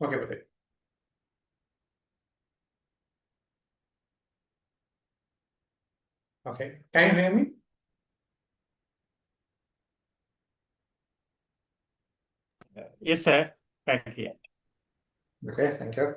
Okay, buddy. Okay. Can you hear me? Yes, sir. Thank you. Okay, thank you.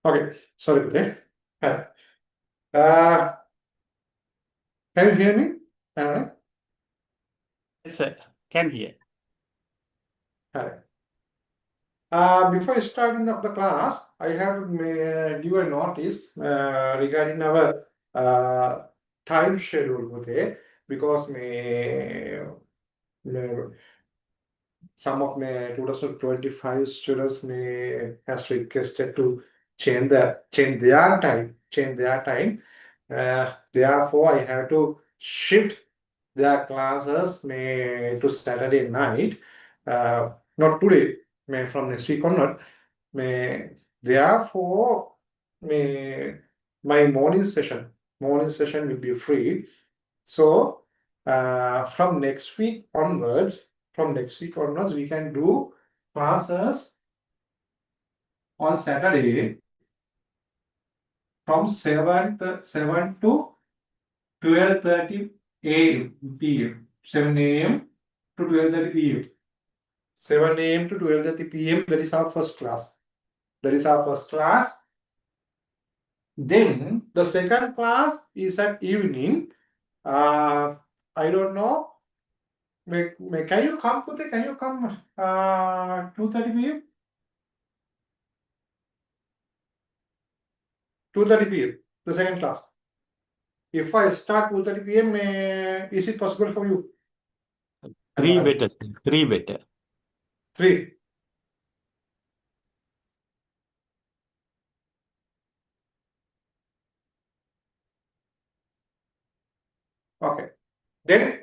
Okay, sorry, buddy. Hi. Uh, can you hear me? All right. Yes, sir. Can hear. Hi. Before starting of the class, I have to give a notice regarding our time schedule, buddy, because some of my 2025 students may has requested to change their time. Therefore, I have to shift their classes may to Saturday night. Not today, may from next week onward. May therefore may my morning session will be free. So from next week onwards, we can do classes on Saturday from 7 to 12:30 a.m. p.m. 7 a.m. to 12:30 p.m. 7 a.m. to 12:30 p.m. That is our first class. That is our first class. Then the second class is at evening. I don't know can you come, Pute? Can you come 2:30 p.m.? 2:30 p.m. The second class. If I start 2:30 p.m., is it possible for you? Three better. Three better. 3. Okay. Then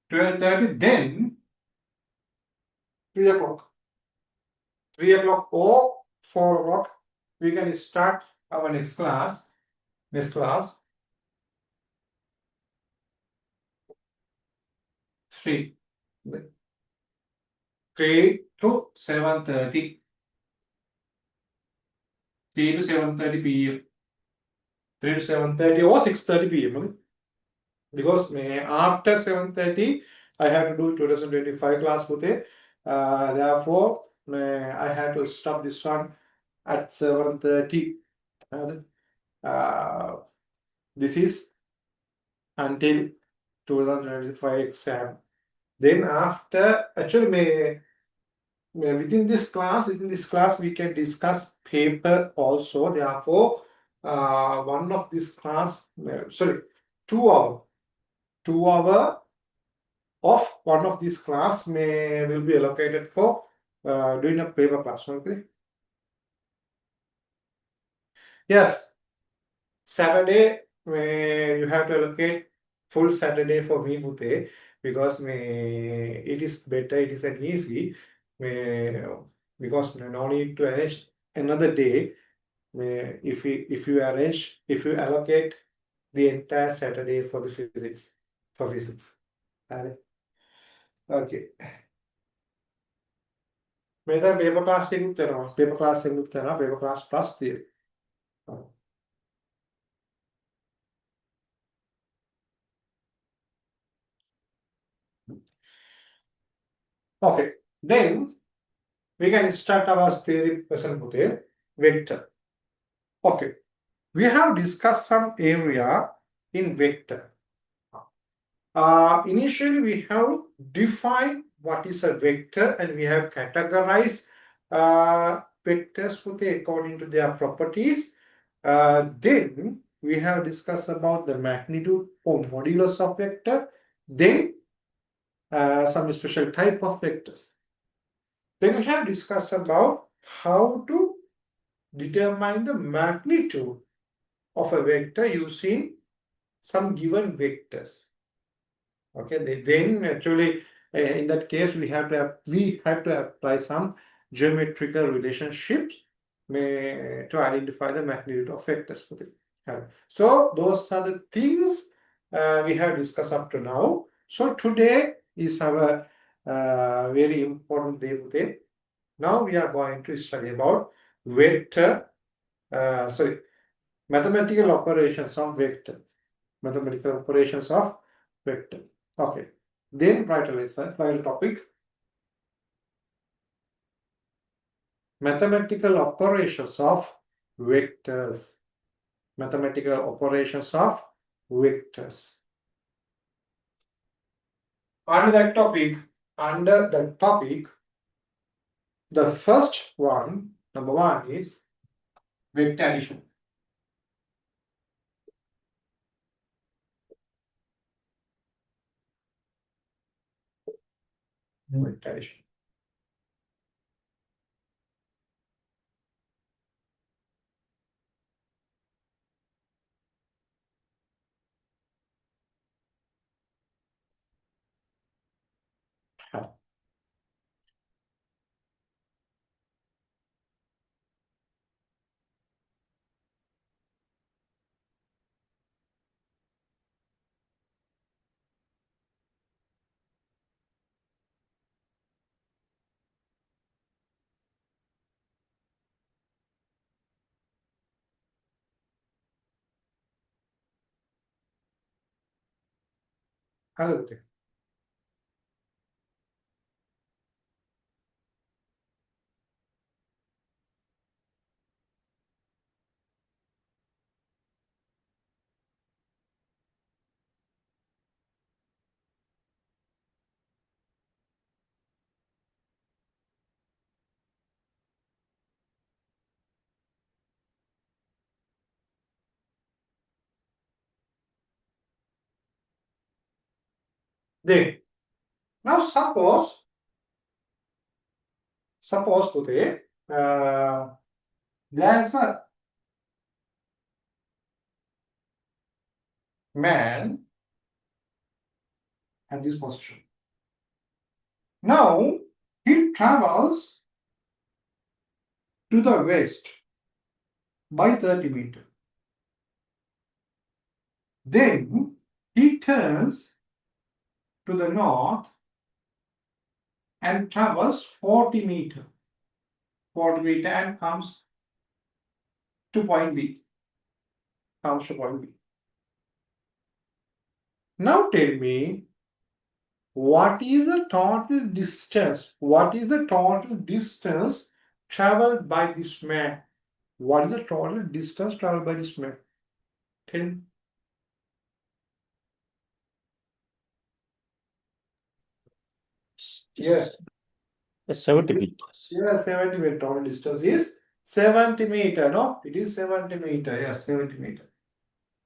12:30. Then 3 o'clock. 3 o'clock or 4 o'clock. We can start our next class. Next class. 3. 3 to 7:30. 3 to 7:30 p.m. 3 to 7:30 or 6:30 p.m. Because after 7:30, I have to do 2025 class Pute. Therefore, I have to stop this one at 7:30. This is until 2025 exam. Then after, actually, within this class, we can discuss paper also. Therefore, one of this class, sorry, 2 hour, 2 hour of one of this class will be allocated for doing a paper class. Okay. Yes, Saturday you have to allocate full Saturday for me, Pute, because it is better, it is an easy, because no need to arrange another day. If you allocate the entire Saturday for the physics, for physics. Okay. මෙතන paper class එකකුත් වෙනවා. paper class plus theory. Okay, then we can start our theory lesson with a vector. Okay, we have discussed some area in vector. Initially, we have defined what is a vector and we have categorized vectors according to their properties. Then we have discussed about the magnitude or modulus of vector. Then some special type of vectors. Then we have discussed about how to determine the magnitude of a vector using some given vectors. Okay, then actually in that case we have to apply some geometrical relationships to identify the magnitude of vectors. So those are the things we have discussed up to now. So today is our very important day. Now we are going to study about mathematical operations of vector. Mathematical operations of vector. Okay. Then write a lesson, write a topic. Mathematical operations of vectors. Mathematical operations of vectors. Under that topic, the first one, number 1 is vector addition. Vector addition. Hello. Then, now suppose today there's a man at this position. Now he travels to the west by 30 meters. Then he turns to the north and travels 40 meters. 40 meters and comes to point B. Comes to point B. Now tell me, what is the total distance? What is the total distance traveled by this man? What is the total distance traveled by this man? Tell me. Yes. 70 meters. Yes, 70 meter. Total distance is 70 meter. No, it is 70 meter. Yes, 70 meter.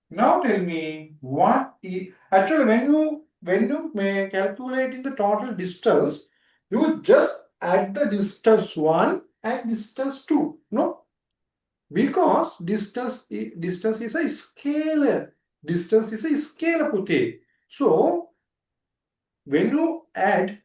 Now tell me what is actually when you may calculating the total distance, you just add the distance 1 and distance 2. No, because distance is a scalar. Distance is a scalar Pute. So when you add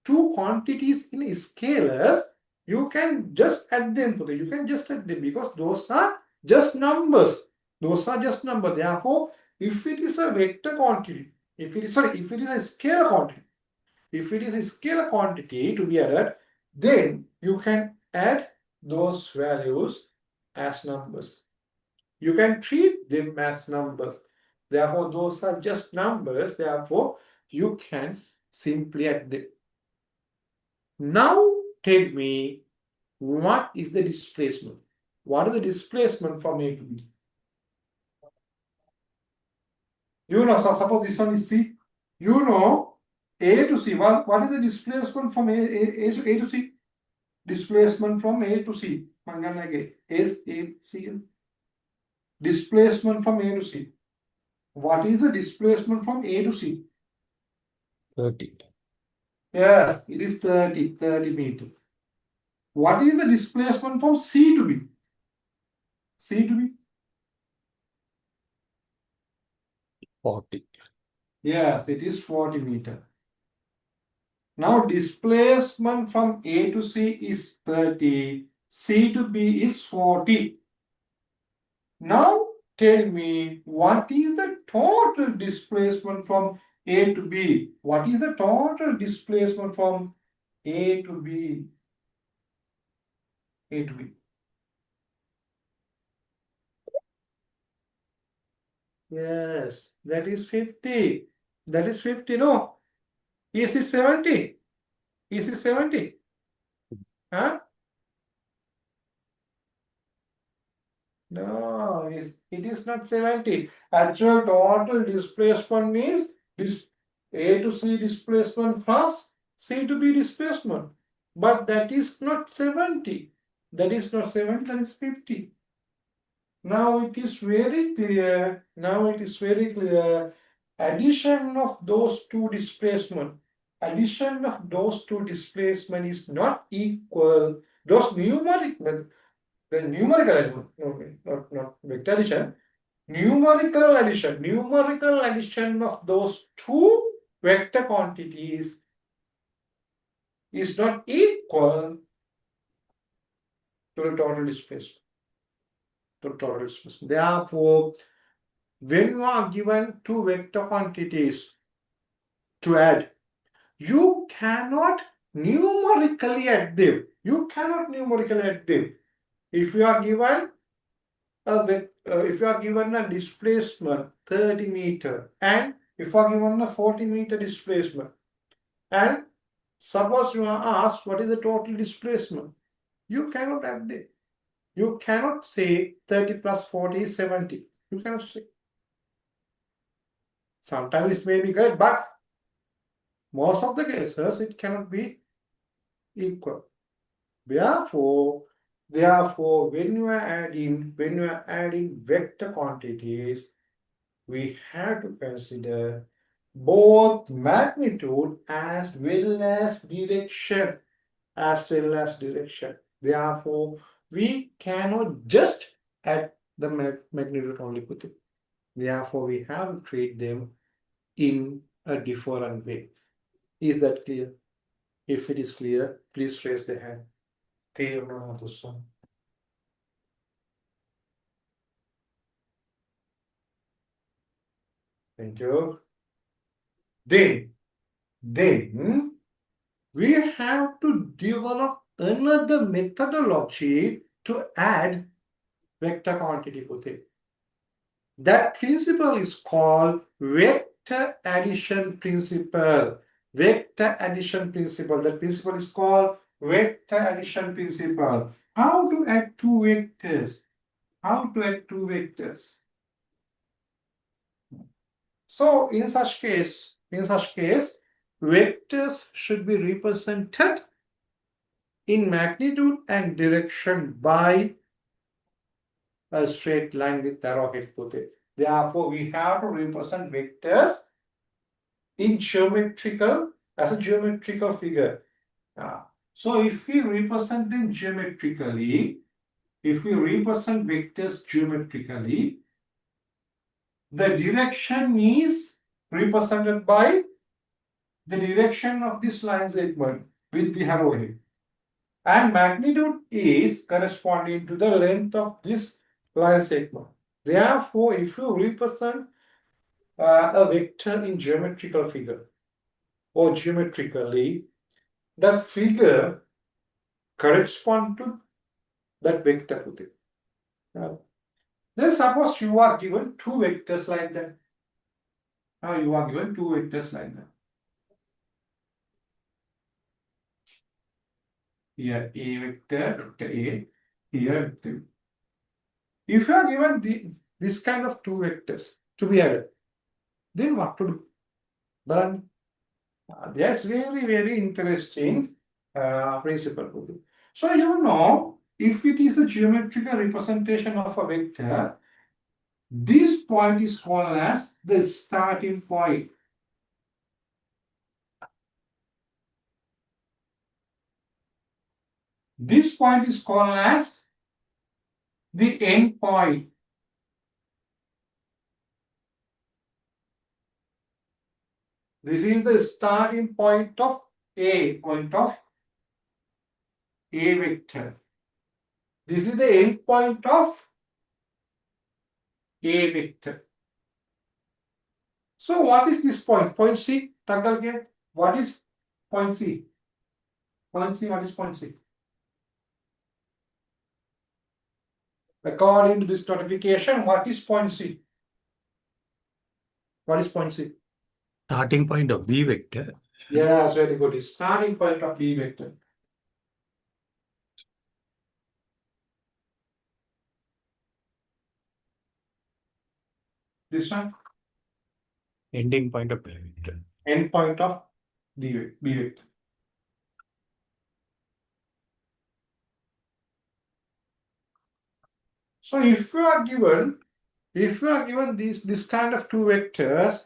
two quantities in scalars, you can just add them. You can just add them because those are just numbers. Those are just numbers. Therefore, if it is a vector quantity, if it is a scalar quantity, if it is a scalar quantity to be added, then you can add those values as numbers. You can treat them as numbers. Therefore, those are just numbers. Therefore, you can simply add them. Now tell me, what is the displacement? What is the displacement from A to B? You know, so suppose this one is C. You know A to C. What is the displacement from A to C? Displacement from A to C. S A C. Displacement from A to C. What is the displacement from A to C? 30. Yes, it is 30 meters. What is the displacement from C to B? C to B? 40. Yes, it is 40 meters. Now displacement from A to C is 30, C to B is 40. Now tell me, what is the total displacement from A to B? What is the total displacement from A to B? A to B. Yes, that is 50. That is 50, no? Is it 70? Is it 70? Huh? No, it is not 70. Actual total displacement means this A to C displacement plus C to B displacement. But that is not 70. That is not 70, that is 50. Now it is very clear. Now it is very clear. Addition of those two displacement. Addition of those two displacement is not equal. Those numerical, the numerical addition, not vector addition, numerical addition of those two vector quantities is not equal to the total displacement. Therefore, when you are given two vector quantities to add, you cannot numerically add them. You cannot numerically add them. If you are given a displacement 30 meter and if you are given a 40 meter displacement and suppose you are asked what is the total displacement, you cannot add them. You cannot say 30 plus 40 is 70. You cannot say. Sometimes it may be correct, but most of the cases it cannot be equal. Therefore, when you are adding vector quantities, we have to consider both magnitude as well as direction. Therefore, we cannot just add the magnitude only with it. Therefore, we have to treat them in a different way. Is that clear? If it is clear, please raise the hand. Thank you. Then we have to develop another methodology to add vector quantity with it. That principle is called vector addition principle. Vector addition principle. That principle is called vector addition principle. How to add two vectors? How to add two vectors? So in such case, vectors should be represented in magnitude and direction by a straight line with arrowhead put it. Therefore, we have to represent vectors in geometrical as a geometrical figure. So if we represent them geometrically, if we represent vectors geometrically, the direction is represented by the direction of this line segment with the arrowhead. And magnitude is corresponding to the length of this line segment. Therefore, if you represent a vector in geometrical figure or geometrically, that figure corresponds to that vector with it. Then suppose you are given two vectors like that. Now you are given two vectors like that. Here A vector, vector A, here vector. If you are given this kind of two vectors to be added, then what to do? But that's very, very interesting principle. So you know, if it is a geometrical representation of a vector, this point is called as the starting point. This point is called as the end point. This is the starting point of A vector. This is the end point of A vector. So what is this point? Point C, Tackle here. What is point C? Point C, what is point C? According to this notification, what is point C? What is point C? Starting point of B vector. Yes, very good. It's starting point of B vector. This one? Ending point of B vector. End point of B vector. So if you are given this kind of two vectors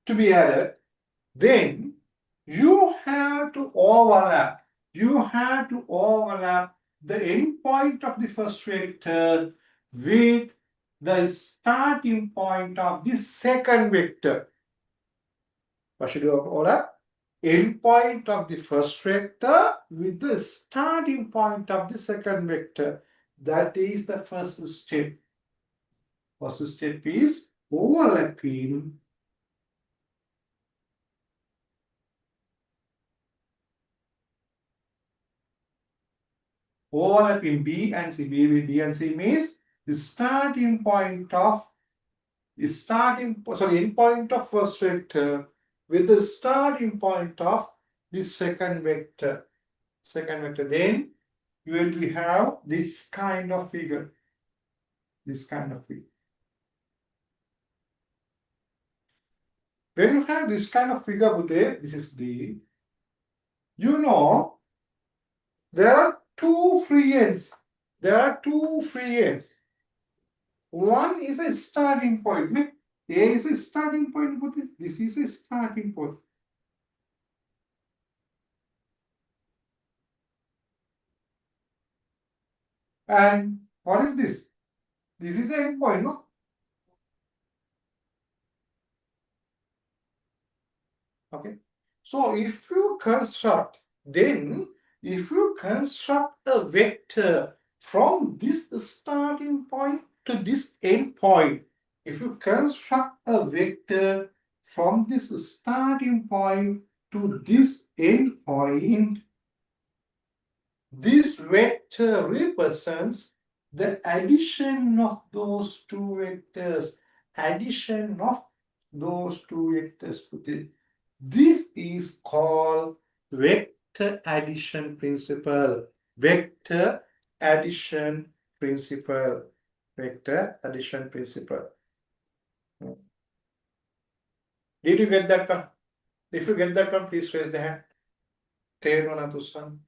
to be added, then you have to overlap. You have to overlap the end point of the first vector with the starting point of the second vector. What should you overlap? End point of the first vector with the starting point of the second vector. That is the first step. First step is overlapping B and C. B and C means the starting point of end point of first vector with the starting point of the second vector. Then you will have this kind of figure. When you have this kind of figure, this is D. You know, there are two free ends. One is a starting point. A is a starting point. This is a starting point. And what is this? This is an end point, no? Okay. So if you construct, then if you construct a vector from this starting point to this end point, if you construct a vector from this starting point to this end point, this vector represents the addition of those two vectors. Addition of those two vectors. This is called vector addition principle. Vector addition principle. Vector addition principle. Did you get that one? If you get that one, please raise the hand. තේරුණා තුස්සන්?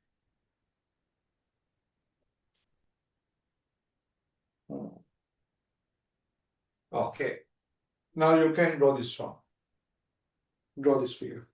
Okay. Now you can draw this one. Draw this figure.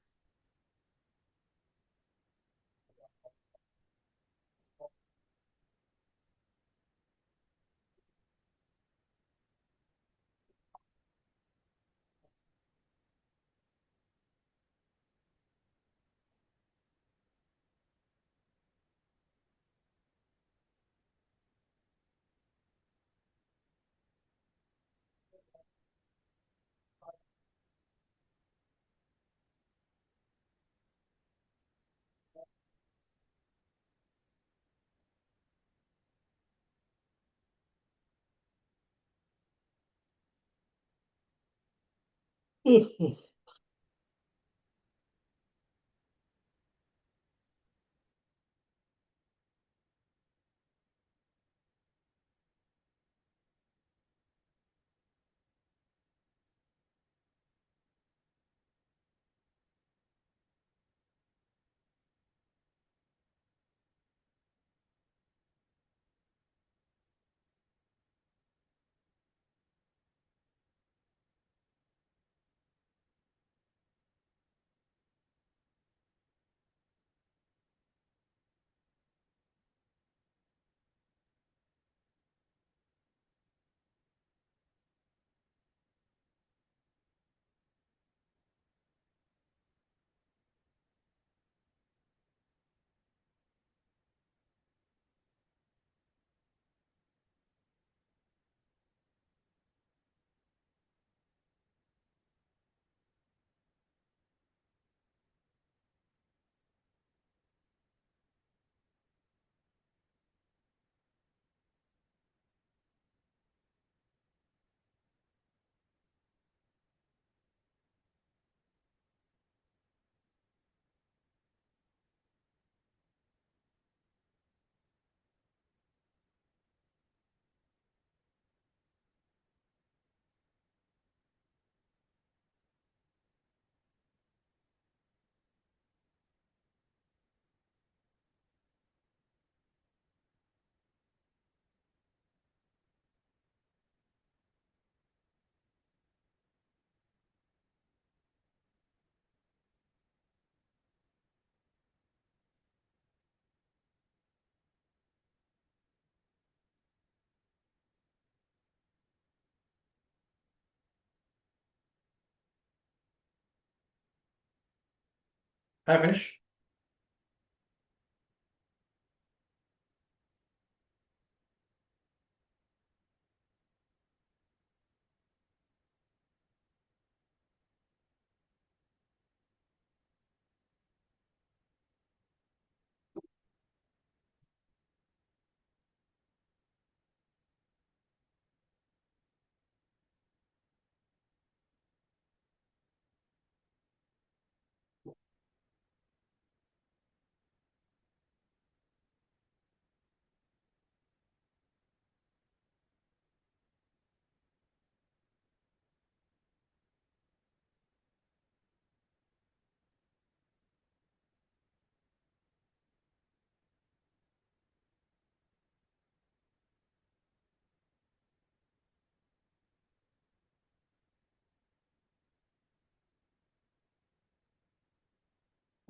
I finish.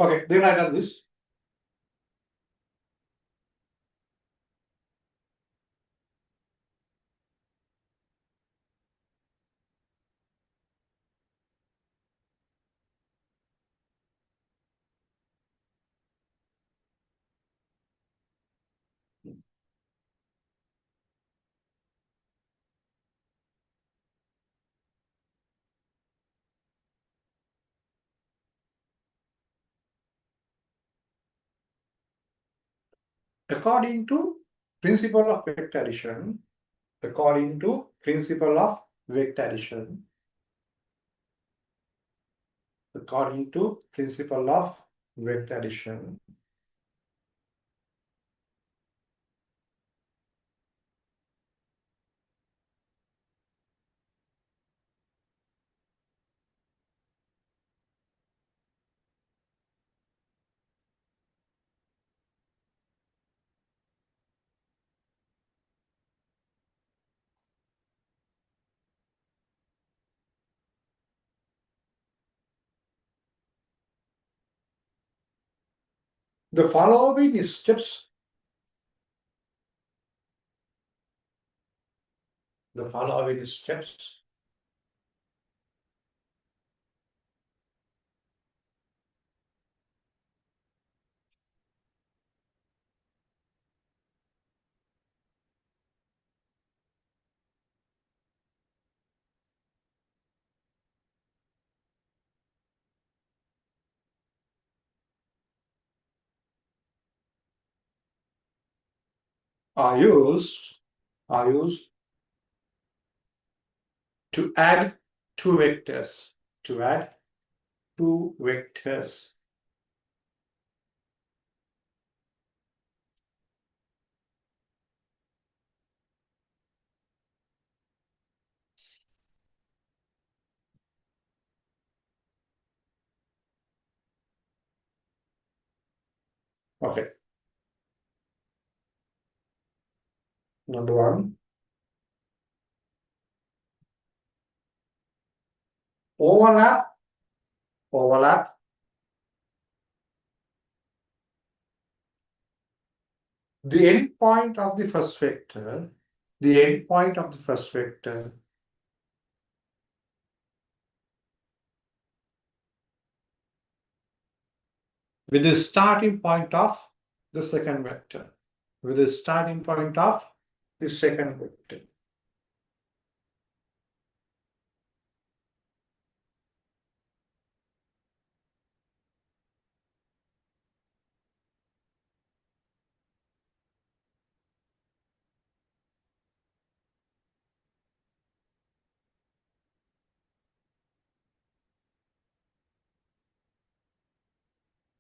Okay, then I done this. According to principle of vector addition, according to principle of vector addition, according to principle of vector addition, the following steps, the following steps are used, are used to add two vectors, to add two vectors. Okay, number one, overlap, overlap the endpoint of the first vector, the endpoint of the first vector with the starting point of the second vector, with the starting point of the second vector.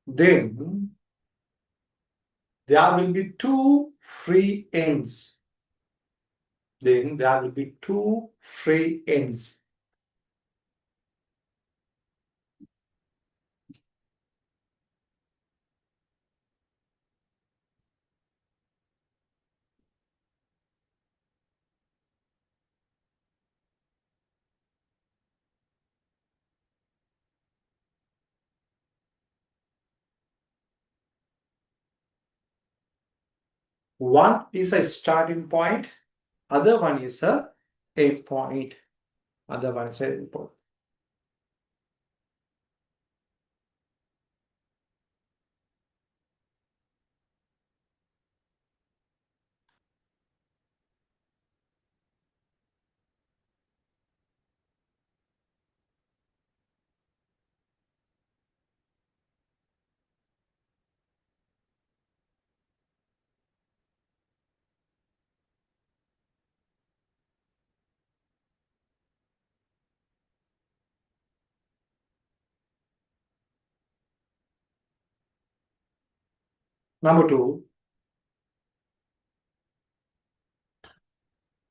Then there will be two free ends. Then there will be two free ends. One is a starting point, other one is a end point. Other one is a end point. Number two,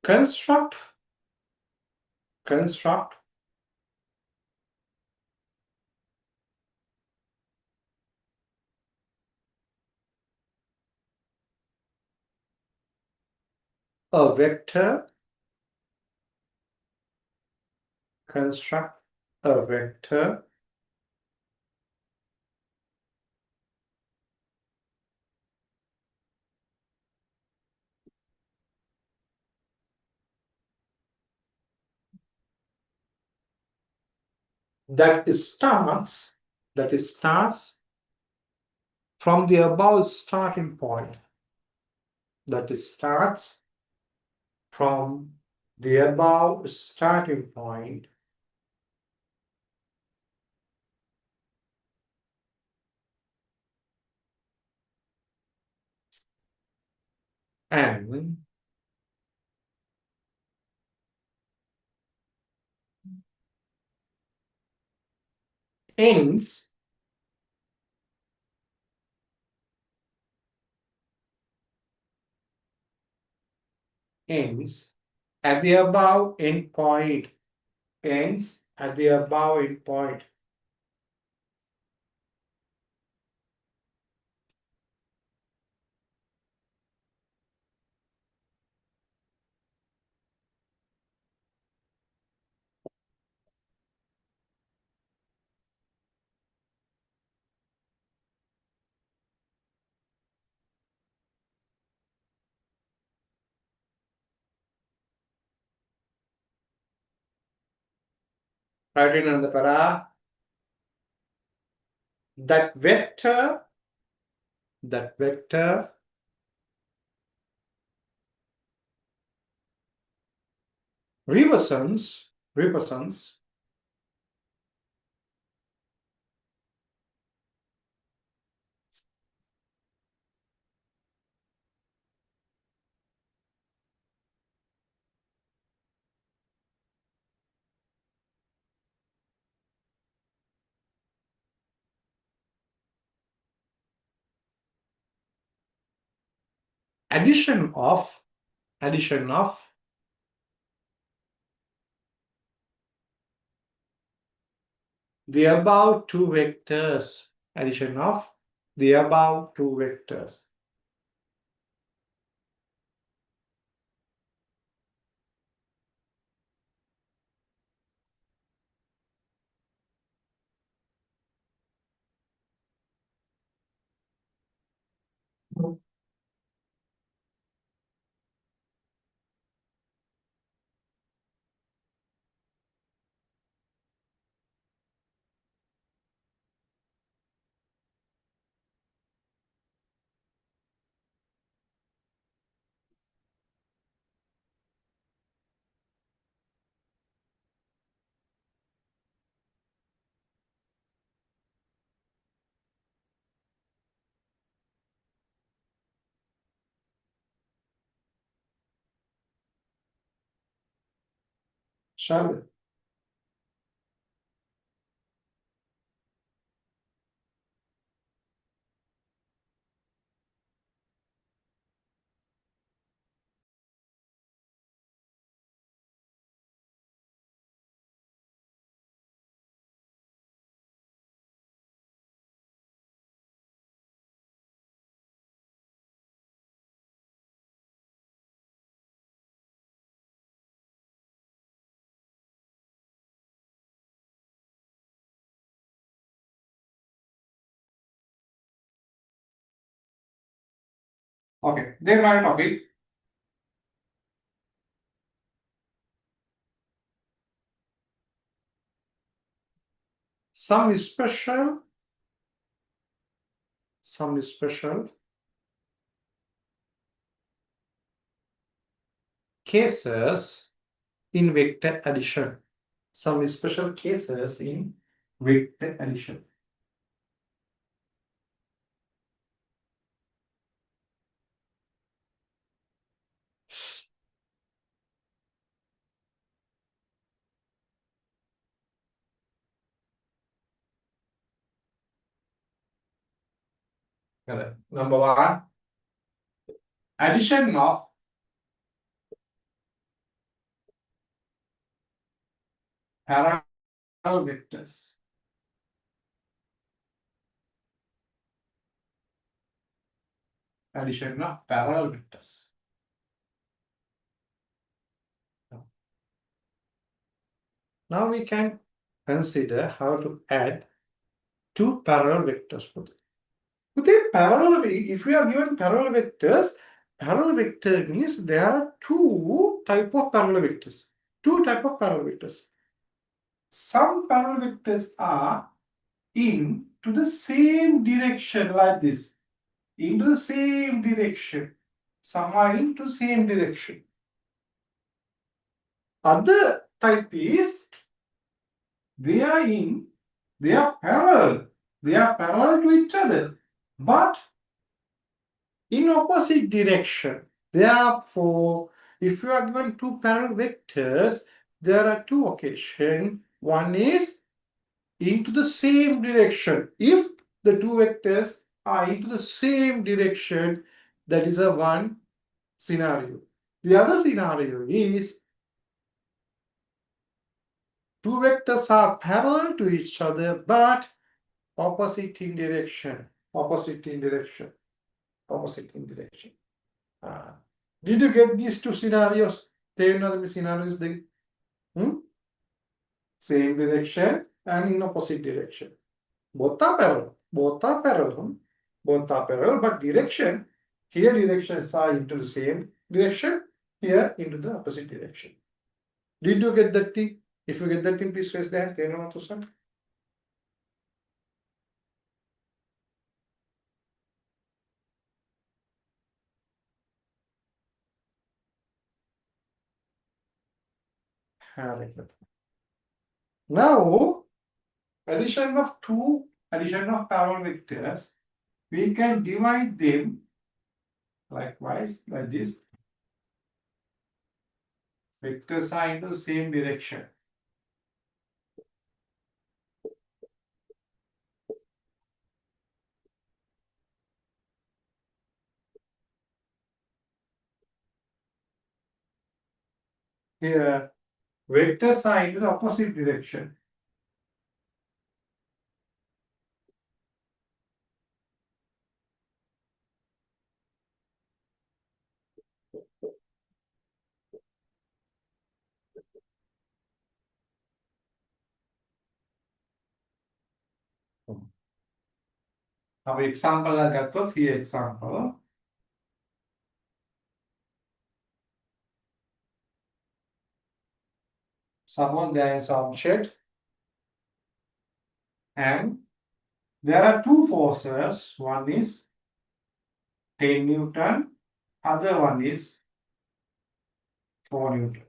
construct a vector, construct a vector that starts from the above starting point. That starts from the above starting point and ends at the above end point. Ends at the above end point. Write in another para. That vector represents addition of the above two vectors. Addition of the above two vectors. Shall we? Okay, then my topic. Some special cases in vector addition. Some special cases in vector addition. Number one, addition of parallel vectors. Addition of parallel vectors. Now we can consider how to add two parallel vectors. With a parallel, if we are given parallel vectors, parallel vector means there are two type of parallel vectors. Two type of parallel vectors. Some parallel vectors are into the same direction like this. Into the same direction. Some are into same direction. Other type is they are parallel. They are parallel to each other, but in opposite direction. Therefore, if you are given two parallel vectors, there are two occasions. One is into the same direction. If the two vectors are into the same direction, that is a one scenario. The other scenario is two vectors are parallel to each other but opposite in direction. Opposite in direction. Opposite in direction. Did you get these two scenarios? Three scenarios. Same direction and in opposite direction. Both are parallel. Both are parallel. Both are parallel, but direction, here directions are into the same direction, here into the opposite direction. Did you get that thing? If you get that thing, please raise the hand. Now, addition of parallel vectors, we can divide them likewise like this. Vectors are in the same direction. Here, vectors are in the opposite direction. Now, example I got for three example. Suppose there is object and there are two forces. One is 10 Newton, other one is 4 Newton.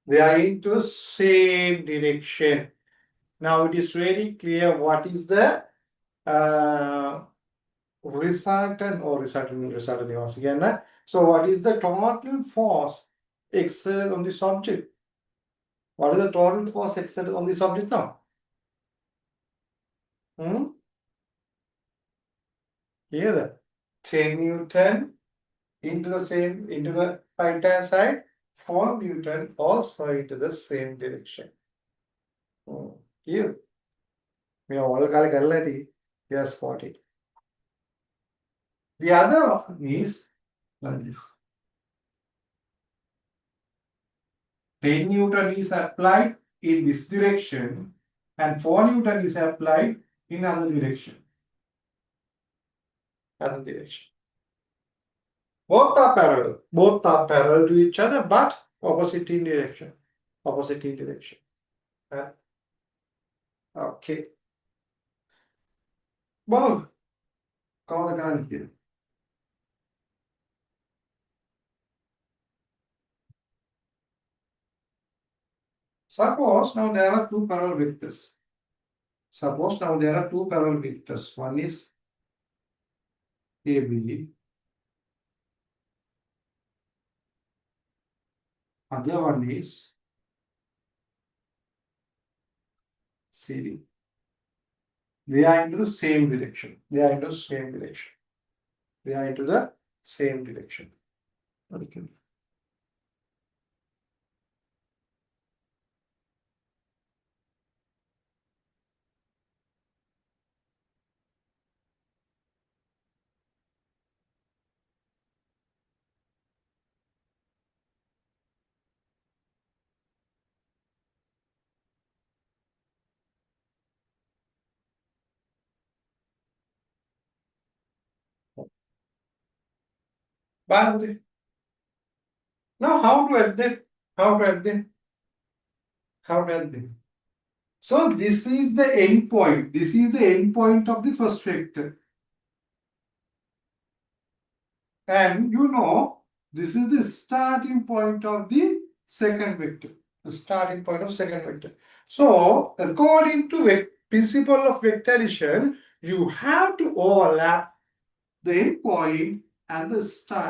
They are into same direction. Now it is very clear what is the resultant once again. So what is the total force exerted on this object? What is the total force exerted on this object now? Here, 10 Newton into the right hand side, 4 Newton also into the same direction. Here, we have all calculated. Yes, 40. The other one is like this. 10 Newton is applied in this direction and 4 Newton is applied in other direction. Other direction. Both are parallel. Both are parallel to each other but opposite in direction. Opposite in direction. Okay. Well, call the current here. Suppose now there are two parallel vectors. Suppose now there are two parallel vectors. One is AB, other one is CD. They are into the same direction. They are into the same direction. They are into the same direction. Okay. Bye. Now how to add them? How to add them? Have read them. So this is the end point. This is the end point of the first vector. And you know, this is the starting point of the second vector. The starting point of second vector. So according to principle of vector addition, you have to overlap the end point and the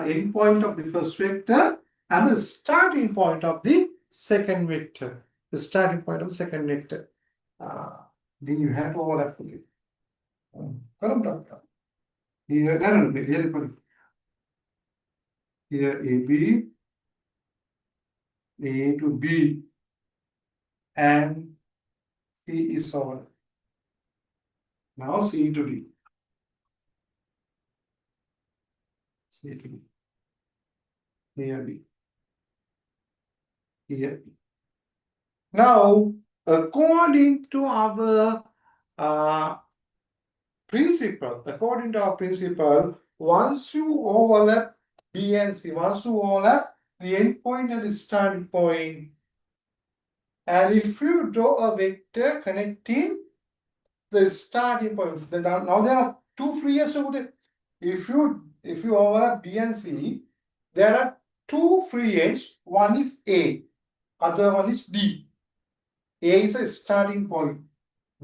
end point of the first vector and the starting point of the second vector. The starting point of the second vector. Then you have to overlap with it. Here, here AB, A to B, and C is over. Now C to D. C to D. Here B. Here B. Now, according to our principle, once you overlap B and C, once you overlap the endpoint and the starting point, and if you draw a vector connecting the starting point, then now there are two free ends over there. If you overlap B and C, there are two free ends. One is A, other one is D. A is a starting point.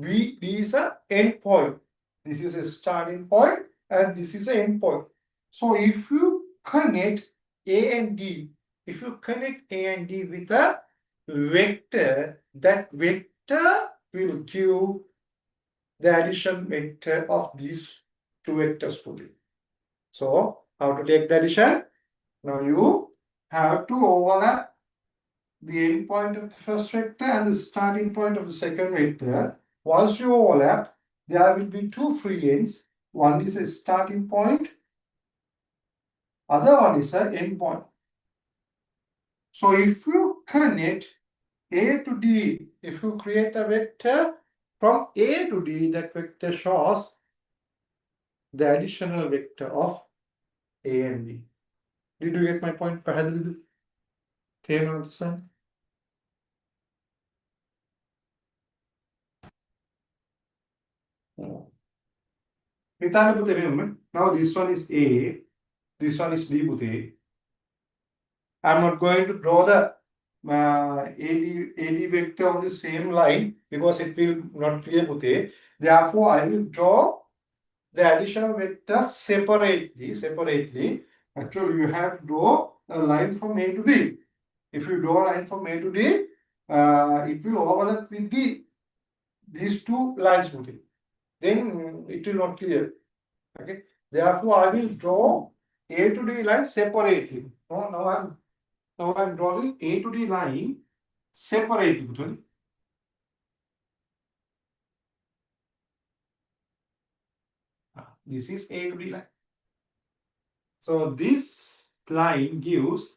D is a end point. This is a starting point and this is an end point. So if you connect A and D, if you connect A and D with a vector, that vector will give the addition vector of these two vectors to it. So how to take the addition? Now you have to overlap the end point of the first vector and the starting point of the second vector. Once you overlap, there will be two free ends. One is a starting point, other one is an end point. So if you connect A to D, if you create a vector from A to D, that vector shows the additional vector of A and D. Did you get my point? Now this one is A, this one is B. I'm not going to draw the AD vector on the same line because it will not clear Bute. Therefore, I will draw the additional vector separately. Actually, you have to draw a line from A to D. If you draw a line from A to D, it will overlap with these two lines. Then it will not clear. Okay. Therefore, I will draw A to D line separately. Now I'm drawing A to D line separately. This is A to D line. So this line gives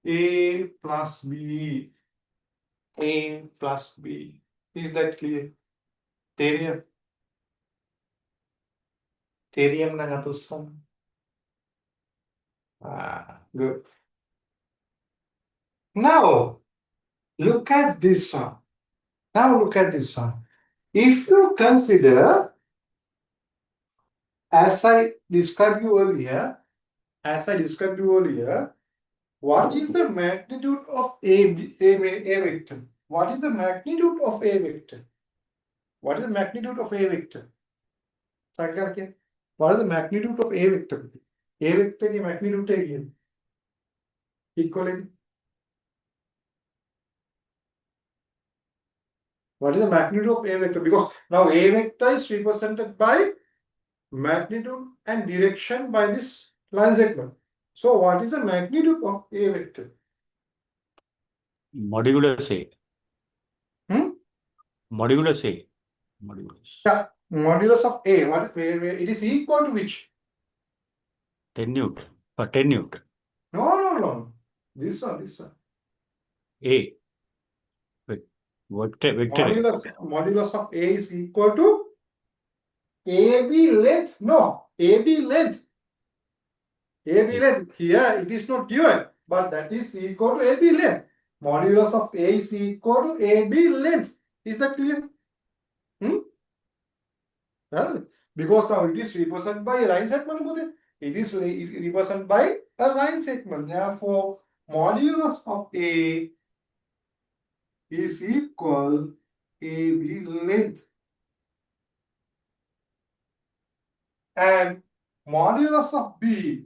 A plus B. A plus B. Is that clear? Therium nangatusam. Good. Now, look at this one. If you consider, as I described you earlier, what is the magnitude of A vector? What is the magnitude of A vector? What is the magnitude of A vector? What is the magnitude of A vector? A vector की magnitude है equal. What is the magnitude of A vector? Because now A vector is represented by magnitude and direction by this line segment. So what is the magnitude of A vector? Modulus A. Modulus A. Modulus. Yeah, modulus of A. It is equal to which? 10 Newton. 10 Newton. No. This one. A. Vector Modulus of A is equal to AB length. No, AB length. AB length. Here it is not given, but that is equal to AB length. Modulus of A is equal to AB length. Is that clear? Well, because now it is represented by a line segment. It is represented by a line segment. Therefore, modulus of A is equal AB length. And modulus of B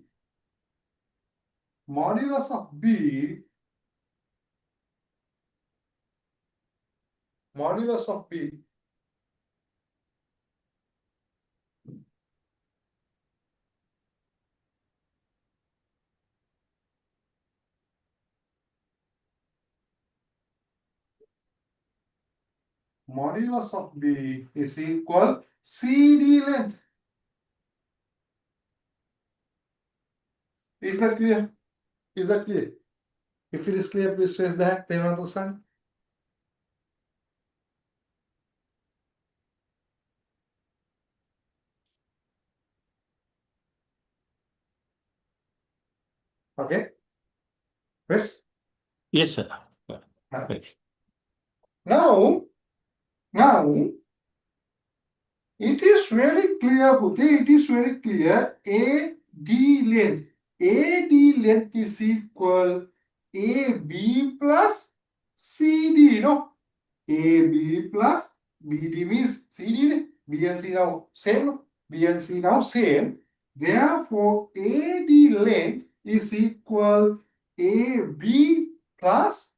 modulus of B modulus of B modulus of B is equal CD length. Is that clear? Is that clear? If it is clear, please raise the hand. Devanath-san. Okay. Yes. Yes, sir. Right. Now, it is very clear, Bhuti. It is very clear. AD length. AD length is equal AB plus CD. No? AB plus BD means CD. B and C now same. B and C now same. Therefore, AD length is equal AB plus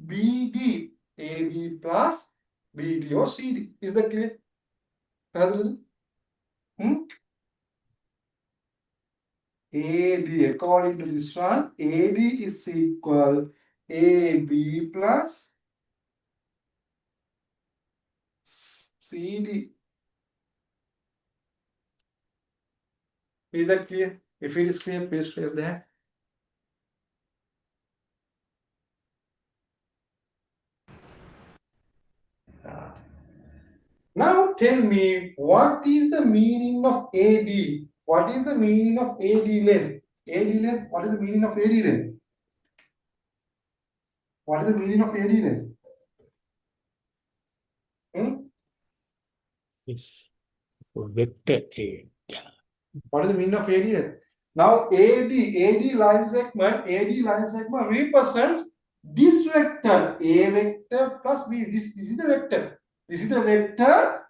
BD. AB plus BD or CD. Is that clear? AD, according to this one, AD is equal AB plus CD. Is that clear? If it is clear, please raise the hand. Now tell me, what is the meaning of AD? What is the meaning of AD length? AD length, what is the meaning of AD length? What is the meaning of AD length? Yes. Vector A. Yeah. What is the meaning of AD length? Now AD line segment represents this vector, A vector plus B. This is the vector. This is the vector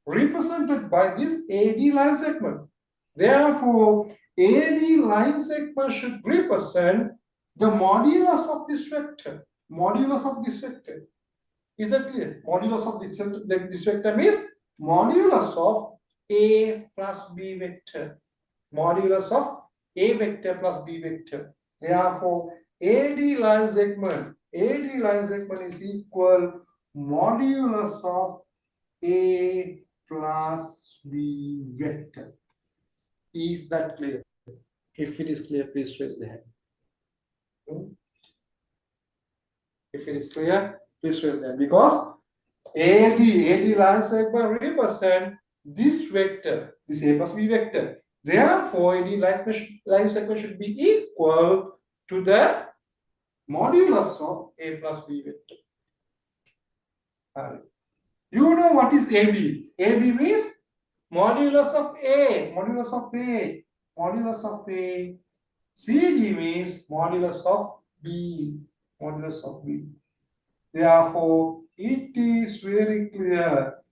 represented by this AD line segment. Therefore, AD line segment should represent the modulus of this vector. Modulus of this vector. Is that clear? Modulus of this vector means modulus of A plus B vector. Modulus of A vector plus B vector. Therefore, AD line segment is equal modulus of A plus B vector. Is that clear? If it is clear, please raise the hand. If it is clear, please raise the hand. Because AD line segment represent this vector, this A plus B vector. Therefore, AD line segment should be equal to the modulus of A plus B vector. You know what is AB? AB means modulus of A, modulus of A, modulus of A. CD means modulus of B, modulus of B. Therefore, it is very clear.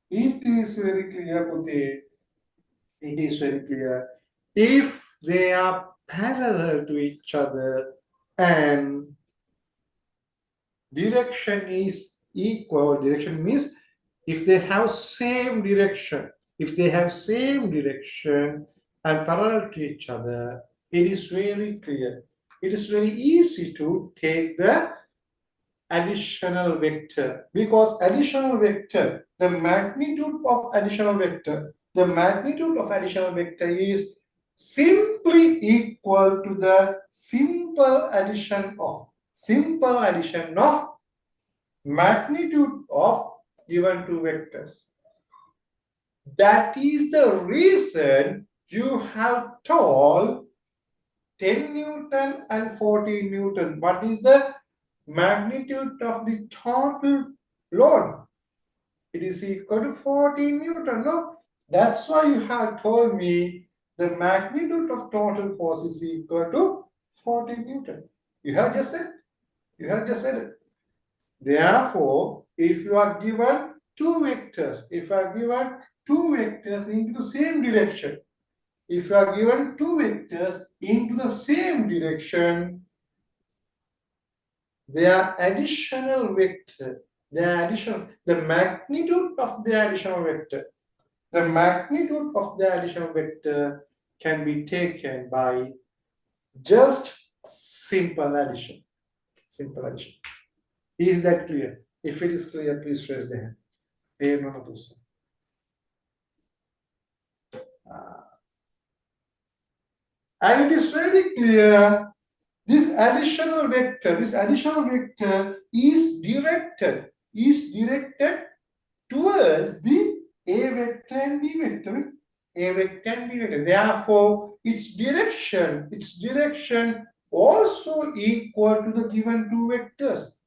It is very clear, Puti. It is very clear. If they are parallel to each other and direction is equal, direction means if they have same direction, and parallel to each other, it is very clear. It is very easy to take the additional vector, because additional vector, the magnitude of additional vector is simply equal to the simple addition of magnitude of given two vectors. That is the reason you have told 10 Newton and 14 Newton. What is the magnitude of the total load. It is equal to 14 Newton. No, that's why you have told me the magnitude of total force is equal to 14 Newton. You have just said. You have just said it. Therefore, if you are given two vectors, into the same direction, if you are given two vectors into the same direction, their additional vector, the magnitude of the additional vector, can be taken by just simple addition. Simple addition. Is that clear? If it is clear, please raise the hand. And it is very clear this additional vector is directed towards the A vector and B vector. Therefore, its direction also equal to the given two vectors.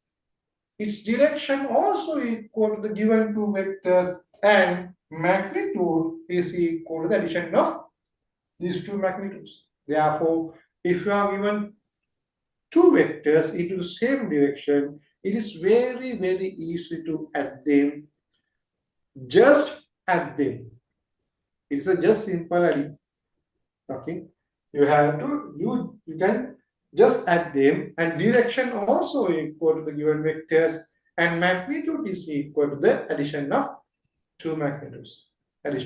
And magnitude is equal to the addition of these two magnitudes. Therefore, if you are given two vectors into the same direction, it is very, very easy to add them. Just add them. It's a just simple addition. Okay. You can just add them, and direction also equal to the given vectors, and magnitude is equal to the addition of two magnitudes. Is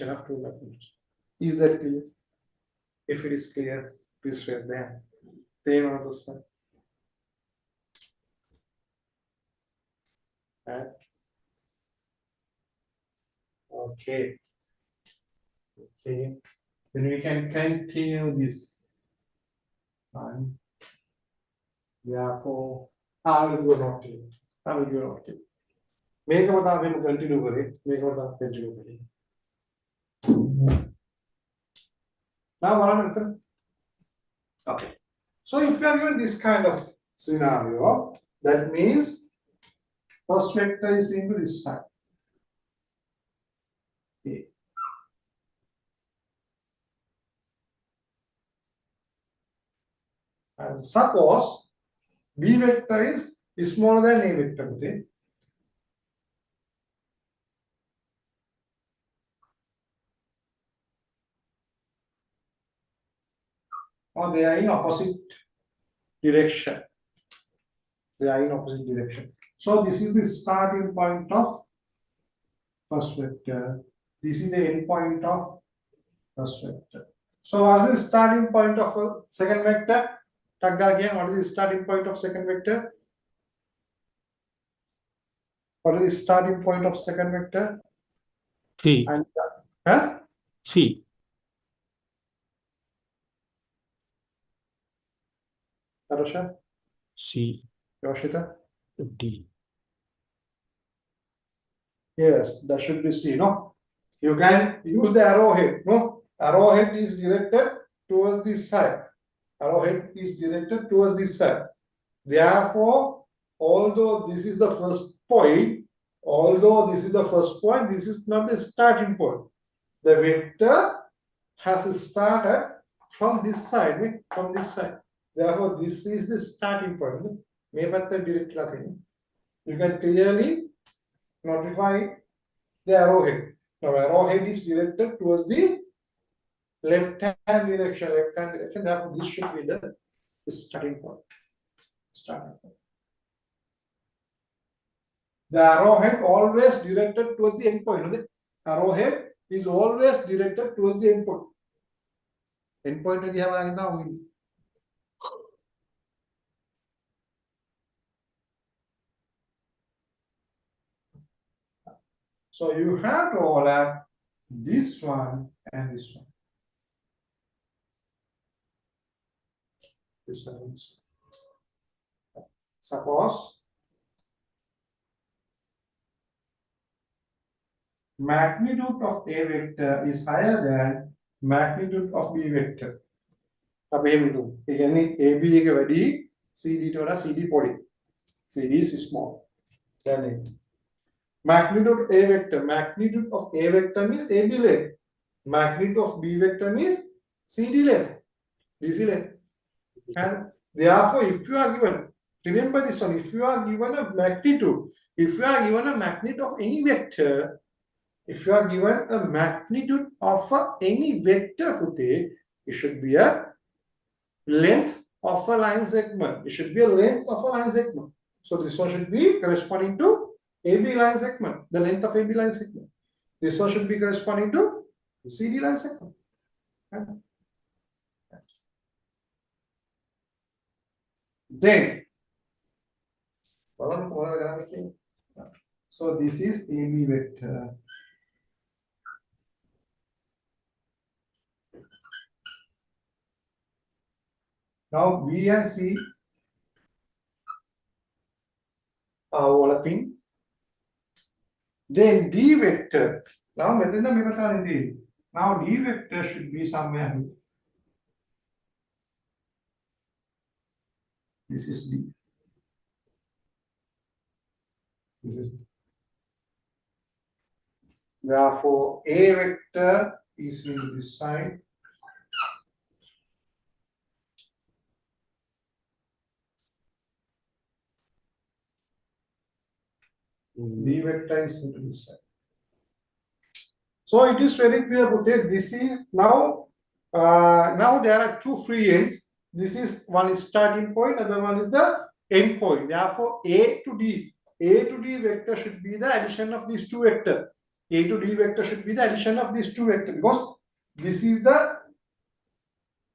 that clear? If it is clear, please raise the hand. Okay. Then we can continue this one. Therefore, I will go not to. Make a continue. Now, okay. So, if you are given this kind of scenario, that means first vector is into this side. Okay. And suppose B vector is smaller than A vector. Okay? Or they are in opposite direction. So this is the starting point of first vector. This is the end point of first vector. So what is the starting point of second vector? Tagga again, what is the starting point of second vector? What is the starting point of second vector? C. And C. Tarusha? C. Yoshita? D. Yes, that should be C, no? You can use the arrowhead, no? Arrowhead is directed towards this side. Therefore, although this is the first point, this is not the starting point. The vector has started from this side, Therefore, this is the starting point. You can clearly notify the arrowhead. Now, arrowhead is directed towards the left-hand direction. Therefore, this should be the starting point. The arrowhead always directed towards the end point. The arrowhead is always directed towards the end point. End point we have now. So you have to overlap this one and this one. This one. Suppose magnitude of A vector is higher than magnitude of B vector. AB එක වැඩි CD ට වඩා CD පොඩි. CD is small. Then magnitude of A vector. Magnitude of A vector means AB length. Magnitude of B vector means CD length, DC length. And therefore, if you are given, remember this one, if you are given a magnitude, if you are given a magnitude of any vector, if you are given a magnitude of any vector, it should be a length of a line segment. It should be a length of a line segment. So this one should be corresponding to AB line segment, the length of AB line segment. This one should be corresponding to CD line segment. Then, so this is AB vector. Now B and C are overlapping. Then D vector. Now D vector should be somewhere here. This is D. This is D. Therefore, A vector is in this side. B vector is into this side. So it is very clear, Bhutesh. This is now. Now there are two free ends. This is one is starting point, other one is the end point. Therefore, A to D vector should be the addition of these two vectors. A to D vector should be the addition of these two vectors because this is the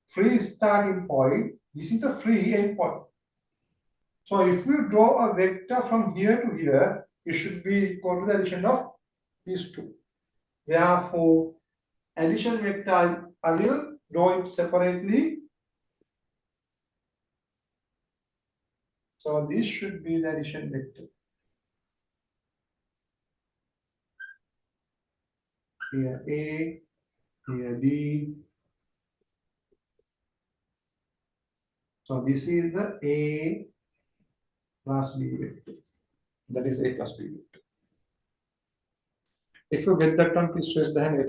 free starting point. This is the free end point. So if you draw a vector from here to here, it should be equal to the addition of these two. Therefore, addition vector, I will draw it separately. So this should be the addition vector. Here A, here D. So this is the A plus B vector. That is A plus B vector. If you get that one, please raise the hand.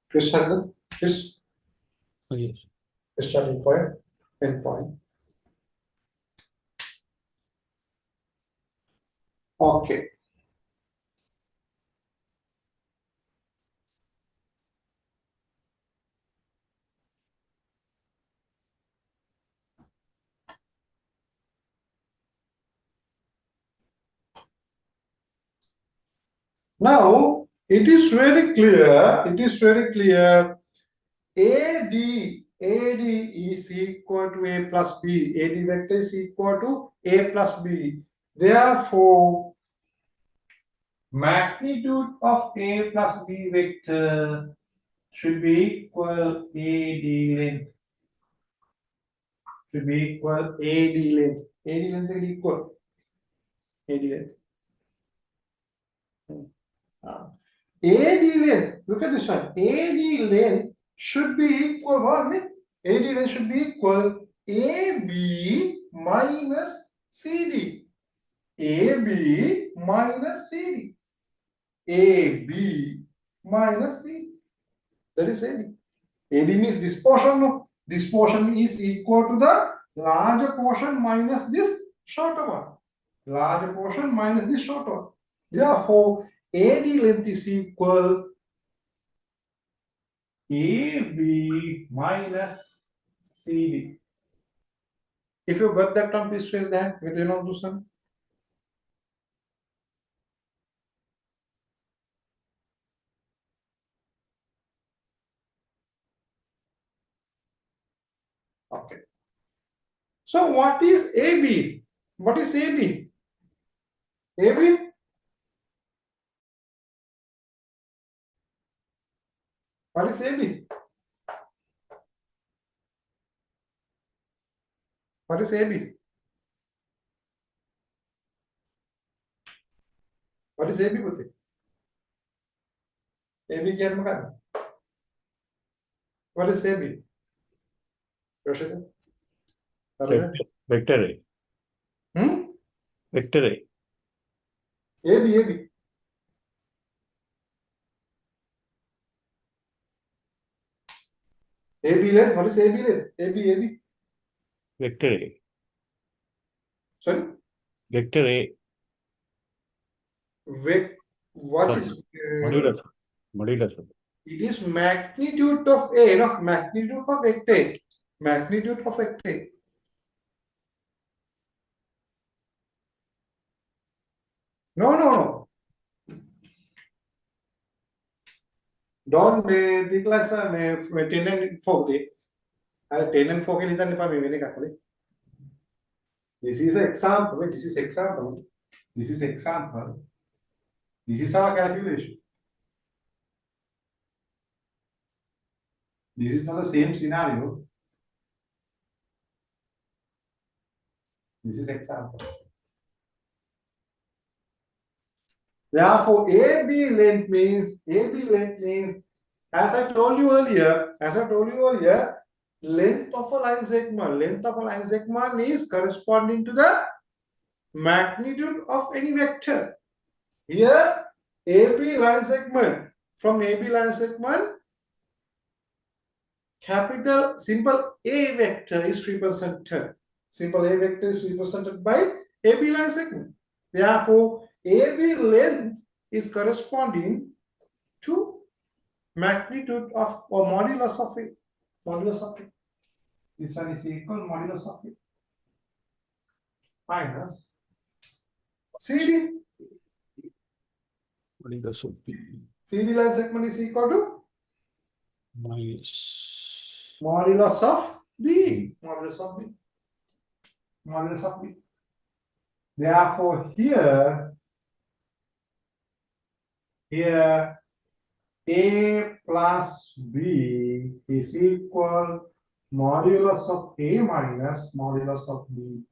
Chris, Chris, Yes. starting point, end point. Okay. Now it is very clear. It is very clear. AD is equal to A plus B. AD vector is equal to A plus B. Therefore, magnitude of A plus B vector should be equal AD length. Should be equal AD length. AD length is equal. AD length. AD length. Look at this one. AD length should be equal one. AD length should be equal AB minus CD. AB minus CD. AB minus CD. That is AD. AD means this portion. No? This portion is equal to the larger portion minus this shorter one. Larger portion minus this shorter one. Therefore, AD length is equal AB minus CD. If you got that term, please raise that. Get you know, do some. Okay. So what is AB? What is AB? AB? What is AB? What is AB? What is AB පුතේ? AB කියන්නේ මොකක්ද? What is AB? Yoshida? Vector A. Vector A. AB. AB length. What is AB length? AB. Vector A. Sorry? Vector A. What Sorry. is Modulus. it is magnitude of A, no? Magnitude of vector. Magnitude of vector. No. Don't think like 10 and 4. 10 and 4 can This is example. This is example. This is example. This is our calculation. This is not the same scenario. This is example. Therefore, AB length means, as I told you earlier, length of a line segment is corresponding to the magnitude of any vector. Here, AB line segment, from AB line segment, capital simple A vector is represented. Simple A vector is represented by AB line segment. Therefore, AB length is corresponding to magnitude of or modulus of it. Modulus of it. This one is equal modulus of it minus CD. Modulus of B. CD line segment is equal to Minus modulus of B. Modulus of B. Modulus of B. Therefore, here A plus B is equal modulus of A minus modulus of B.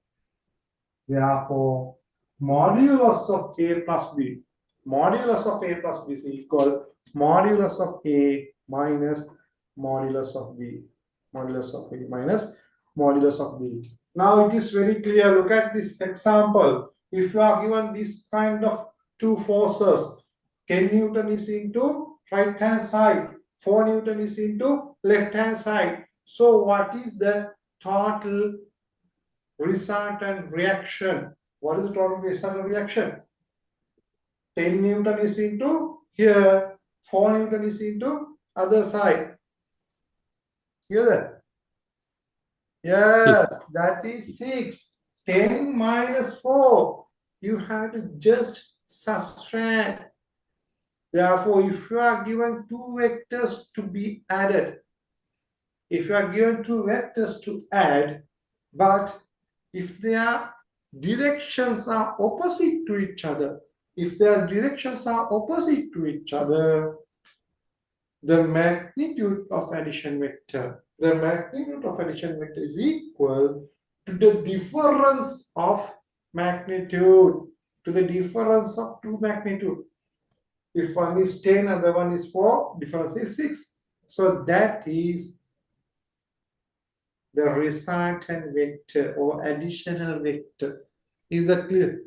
Therefore, modulus of A plus B. Modulus of A plus B is equal modulus of A minus modulus of B. Modulus of A minus modulus of B. Now it is very clear. Look at this example. If you are given this kind of two forces, 10 Newton is into right hand side, 4 Newton is into left hand side. So what is the total resultant reaction? What is the total resultant reaction? 10 Newton is into here, 4 Newton is into other side. Hear that? Yes, that is 6. 10 minus 4. You have to just subtract. Therefore, if you are given two vectors to be added, but if their directions are opposite to each other, the magnitude of addition vector is equal to the difference of magnitude, to the difference of two magnitude. If one is 10, other one is 4, difference is 6. So that is the resultant vector or additional vector. Is that clear?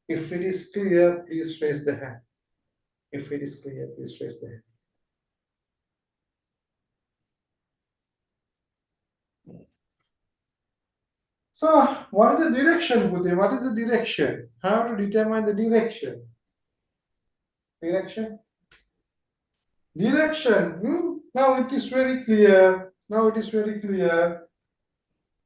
If it is clear, please raise the hand. If it is clear, please raise the hand. So, what is the direction, Bhuti? What is the direction? How to determine the direction? Direction. Now it is very clear.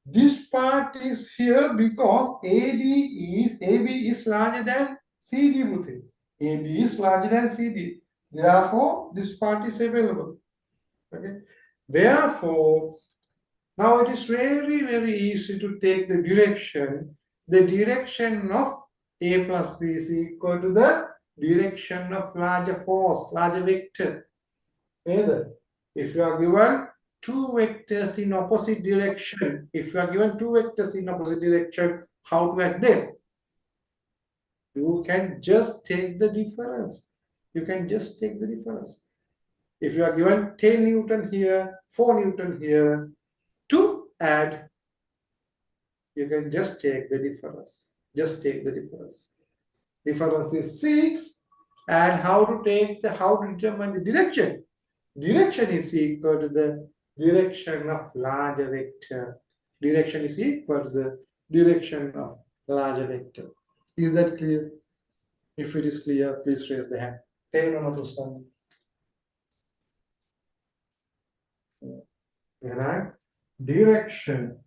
This part is here because AB is larger than CD, Bhuti. AB is larger than CD. Therefore, this part is available. Okay. Therefore, now it is very, very easy to take the direction. The direction of A plus B is equal to the direction of larger force, larger vector. Either if you are given two vectors in opposite direction, how to add them? You can just take the difference. You can just take the difference. If you are given 10 Newton here, 4 Newton here, to add, you can just take the difference. Just take the difference. Difference is 6. And how to determine the direction? Direction is equal to the direction of larger vector. Direction is equal to the direction of larger vector. Is that clear? If it is clear, please raise the hand. Right? Direction.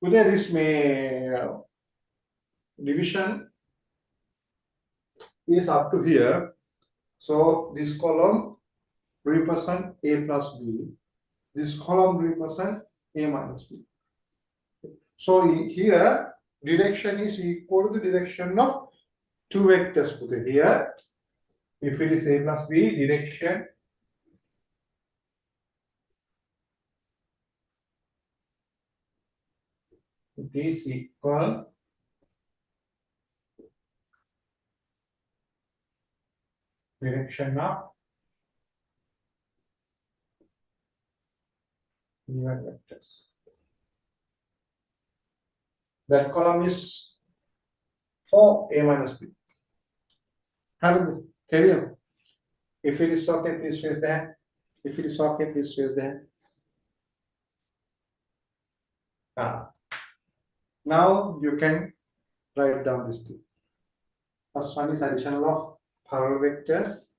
Today this may division is up to here. So this column represent A plus B. This column represent A minus B. So in here, direction is equal to the direction of two vectors put here. If it is A plus B, direction is equal direction of given vectors. That column is for A minus B. Have tell you. If it is okay, please raise the hand. If it is okay, please raise the hand. Now you can write down this thing. First one is additional of power vectors.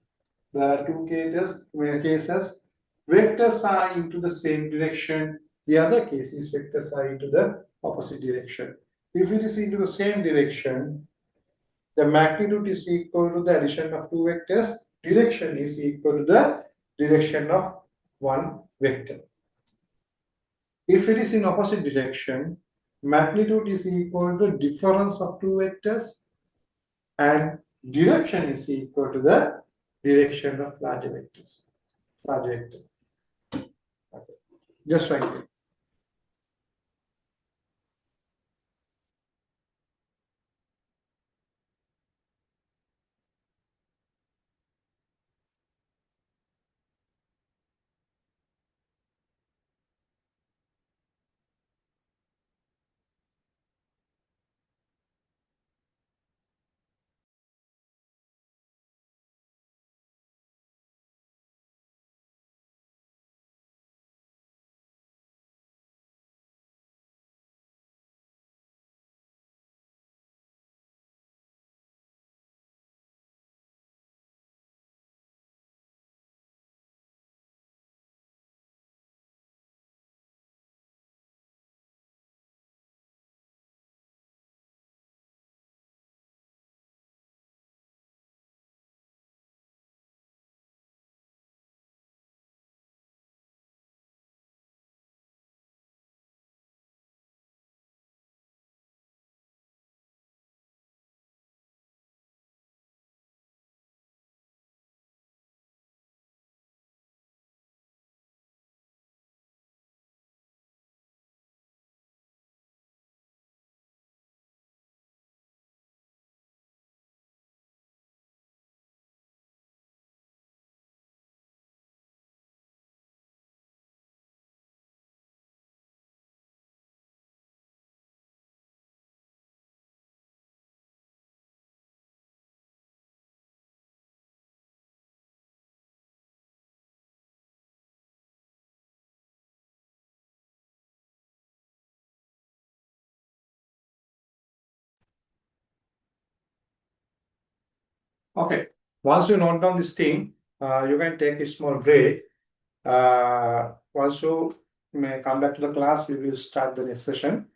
There are two cases. Vectors are into the same direction. The other case is vectors are into the opposite direction. If it is into the same direction, the magnitude is equal to the addition of two vectors. Direction is equal to the direction of one vector. If it is in opposite direction, magnitude is equal to difference of two vectors and direction is equal to the direction of larger vectors. Larger vector. Okay. Just write it. Okay. Once you note down this thing, you can take a small break. Once you may come back to the class, we will start the next session.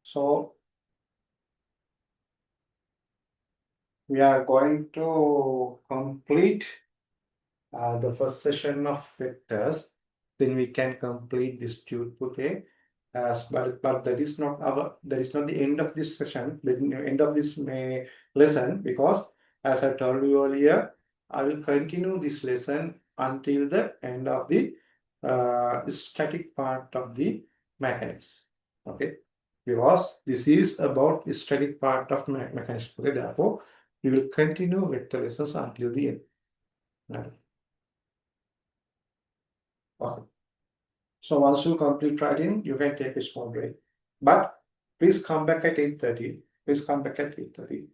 So we are going to complete the first session of vectors, then we can complete this tuple. Okay. But that is not the end of this session, the end of this lesson, because as I told you earlier, I will continue this lesson until the end of the static part of the mechanics. Okay, because this is about the static part of mechanics. Okay, therefore we will continue vector lessons until the end. Right. Okay. So once you complete writing, you can take a small break. But please come back at 8:30. Please come back at 8:30.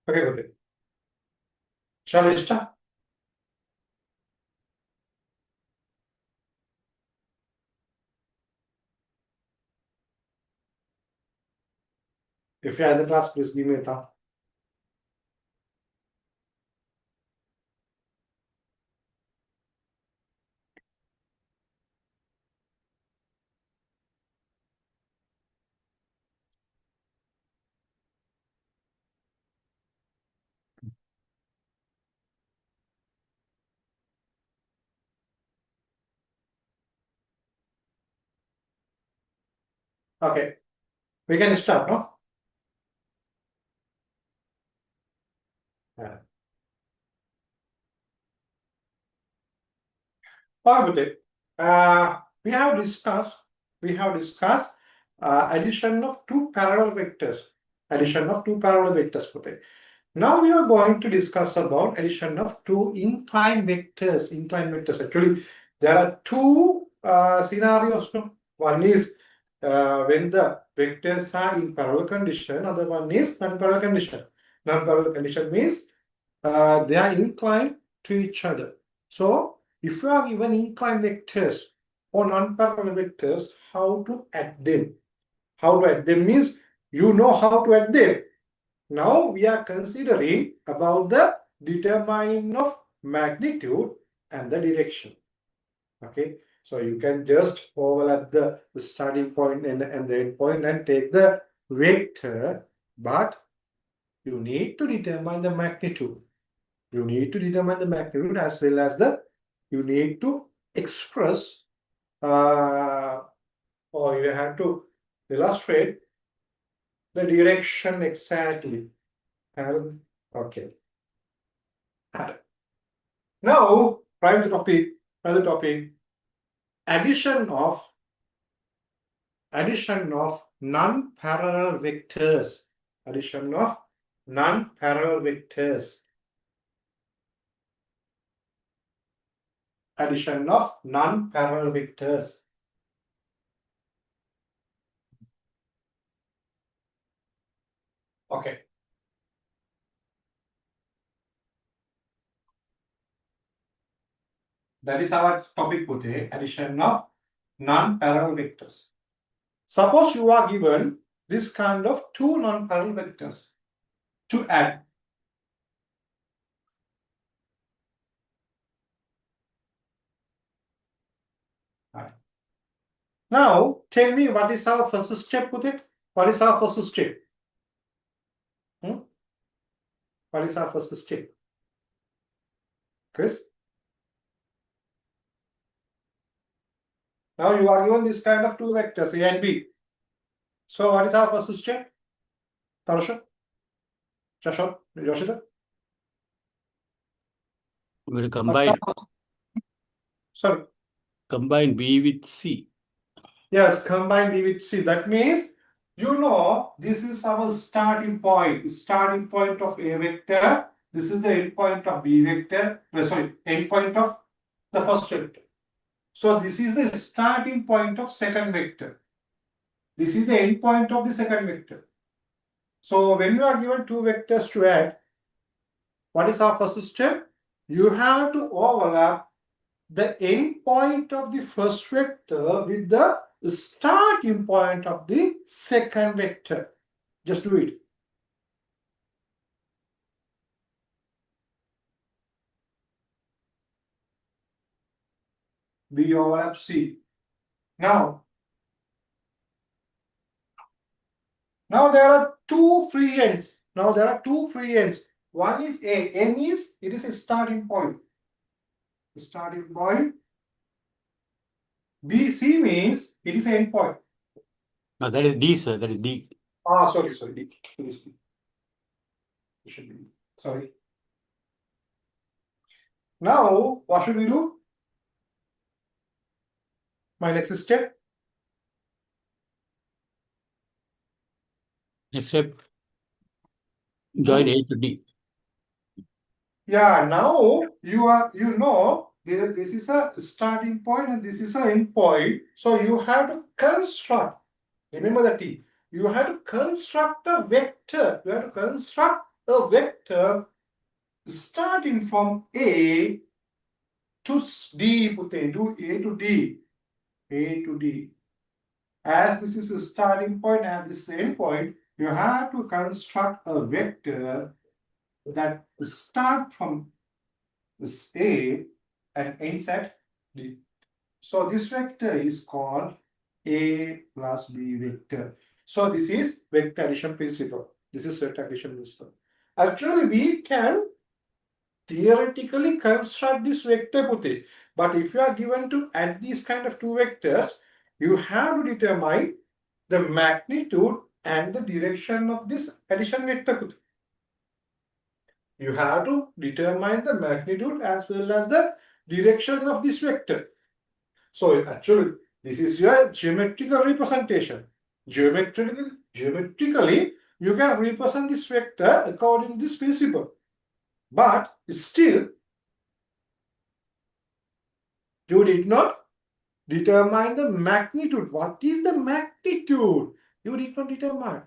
Okay, okay. Shall we start? If you are in the class, please give me a thumb. Okay, we can start, no? Yeah. Okay. We have discussed addition of two parallel vectors. Addition of two parallel vectors. Pute. Now we are going to discuss about addition of two inclined vectors. Inclined vectors. Actually, there are two scenarios. No? One is when the vectors are in parallel condition. Other one is non-parallel condition. Non-parallel condition means they are inclined to each other. So if you are given inclined vectors or non-parallel vectors, how to add them? How to add them means you know how to add them. Now we are considering about the determining of magnitude and the direction. Okay, so you can just overlap the starting point and the end point and take the vector, but you need to determine the magnitude. You need to determine the magnitude as well as you need to express or you have to illustrate the direction exactly. Okay. Now, private topic, addition of non-parallel vectors. Addition of non-parallel vectors. Addition of non-parallel vectors. Okay. That is our topic today, addition of non-parallel vectors. Suppose you are given this kind of two non-parallel vectors to add. Right. Now, tell me what is our first step with it? What is our first step? What is our first step? Chris? Now you are given this kind of two vectors, A and B. So what is our first step? Tarusha? Shashot? Yoshida? We will combine Sorry. combine B with C. Yes, combine B with C. That means, you know, this is our starting point. Starting point of A vector. This is the end point of B vector. Sorry, end point of the first vector. So this is the starting point of second vector. This is the end point of the second vector. So when you are given two vectors to add, what is our first step? You have to overlap the end point of the first vector with the starting point of the second vector. Just do it. B overlap C. Now there are two free ends. One is A. N is, it is a starting point. Starting point. B, C means it is an end point. That is D, sir. That is D. Sorry. D. It is B. It should be D. Sorry. Now, what should we do? My next step. Except join A to D. Yeah, now you know this is a starting point and this is an end point. So you have to construct. Remember the T. You have to construct a vector. You have to construct a vector starting from A to D, do A to D, A to D. As this is a starting point and this is end point, you have to construct a vector that start from this A and ends at D. So this vector is called A plus B vector. So this is vector addition principle. This is vector addition principle. Actually, we can theoretically construct this vector Pute. But if you are given to add these kind of two vectors, you have to determine the magnitude and the direction of this addition vector Pute. You have to determine the magnitude as well as the direction of this vector. So actually, this is your geometrical representation. Geometrically, you can represent this vector according to this principle. But still, you did not determine the magnitude. What is the magnitude? You did not determine.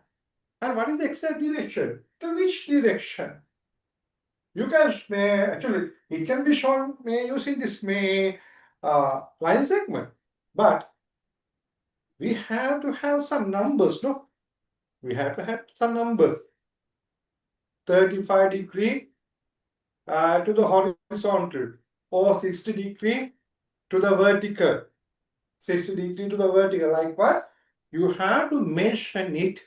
And what is the exact direction? To which direction? You can actually, it can be shown using this line segment. But we have to have some numbers, no? We have to have some numbers. 35 degree to the horizontal or 60 degree to the vertical. 60 degree to the vertical. Likewise, you have to mention it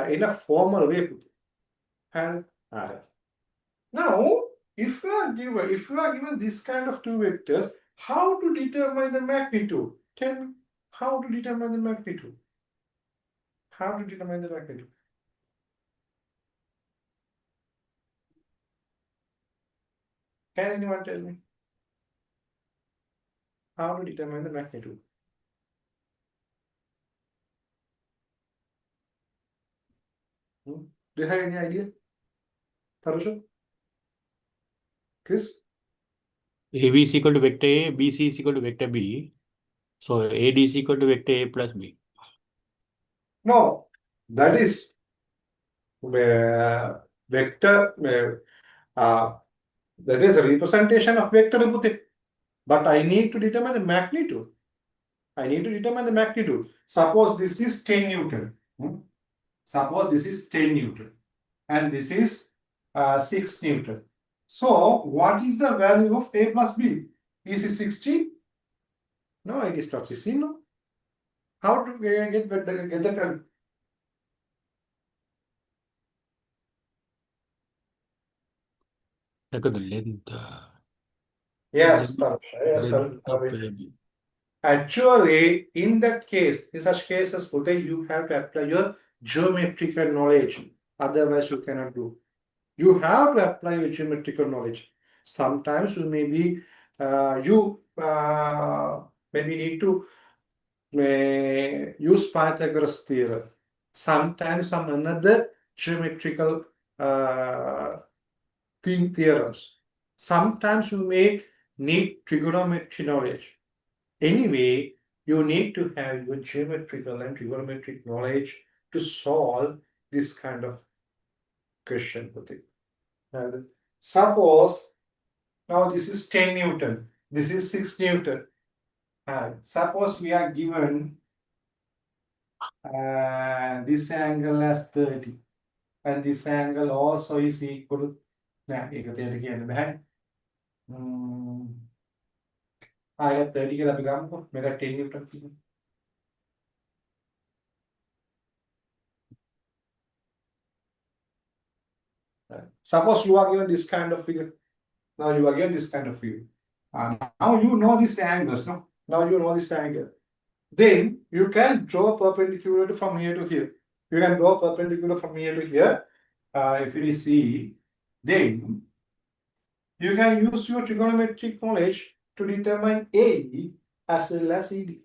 in a formal way. And now, if you are given this kind of two vectors, how to determine the magnitude? Tell me, how to determine the magnitude? How to determine the magnitude? Can anyone tell me? How to determine the magnitude? Do you have any idea? Tarusha? Chris? AB is equal to vector A, BC is equal to vector B. So AD is equal to vector A plus B. No, that is vector. That is a representation of vector input. But I need to determine the magnitude. I need to determine the magnitude. Suppose this is 10 Newton. Suppose this is 10 Newton. And this is 6 Newton. So, what is the value of A plus B? Is it 16? No, it is not 16. No. How to get the value? Look at the length. Yes, Length of AB. Actually, in that case, in such cases, Uday, you have to apply your geometrical knowledge. Otherwise, you cannot do. You have to apply your geometrical knowledge. Sometimes you maybe maybe need to use Pythagoras theorem. Sometimes some another geometrical theorems. Sometimes you may need trigonometry knowledge. Anyway, you need to have your geometrical and trigonometric knowledge to solve this kind of question. And suppose now this is 10 Newton, this is 6 Newton. And suppose we are given this angle as 30, and this angle also is equal to I have 30 කියලා අපි ගමුකෝ මේක 10 Newton කියනවා. Suppose you are given this kind of figure. Now you are given this kind of figure. Now you know this angles, no? Now you know this angle. Then you can draw perpendicular from here to here. You can draw perpendicular from here to here. If it is C, then you can use your trigonometric knowledge to determine AE as well as CD.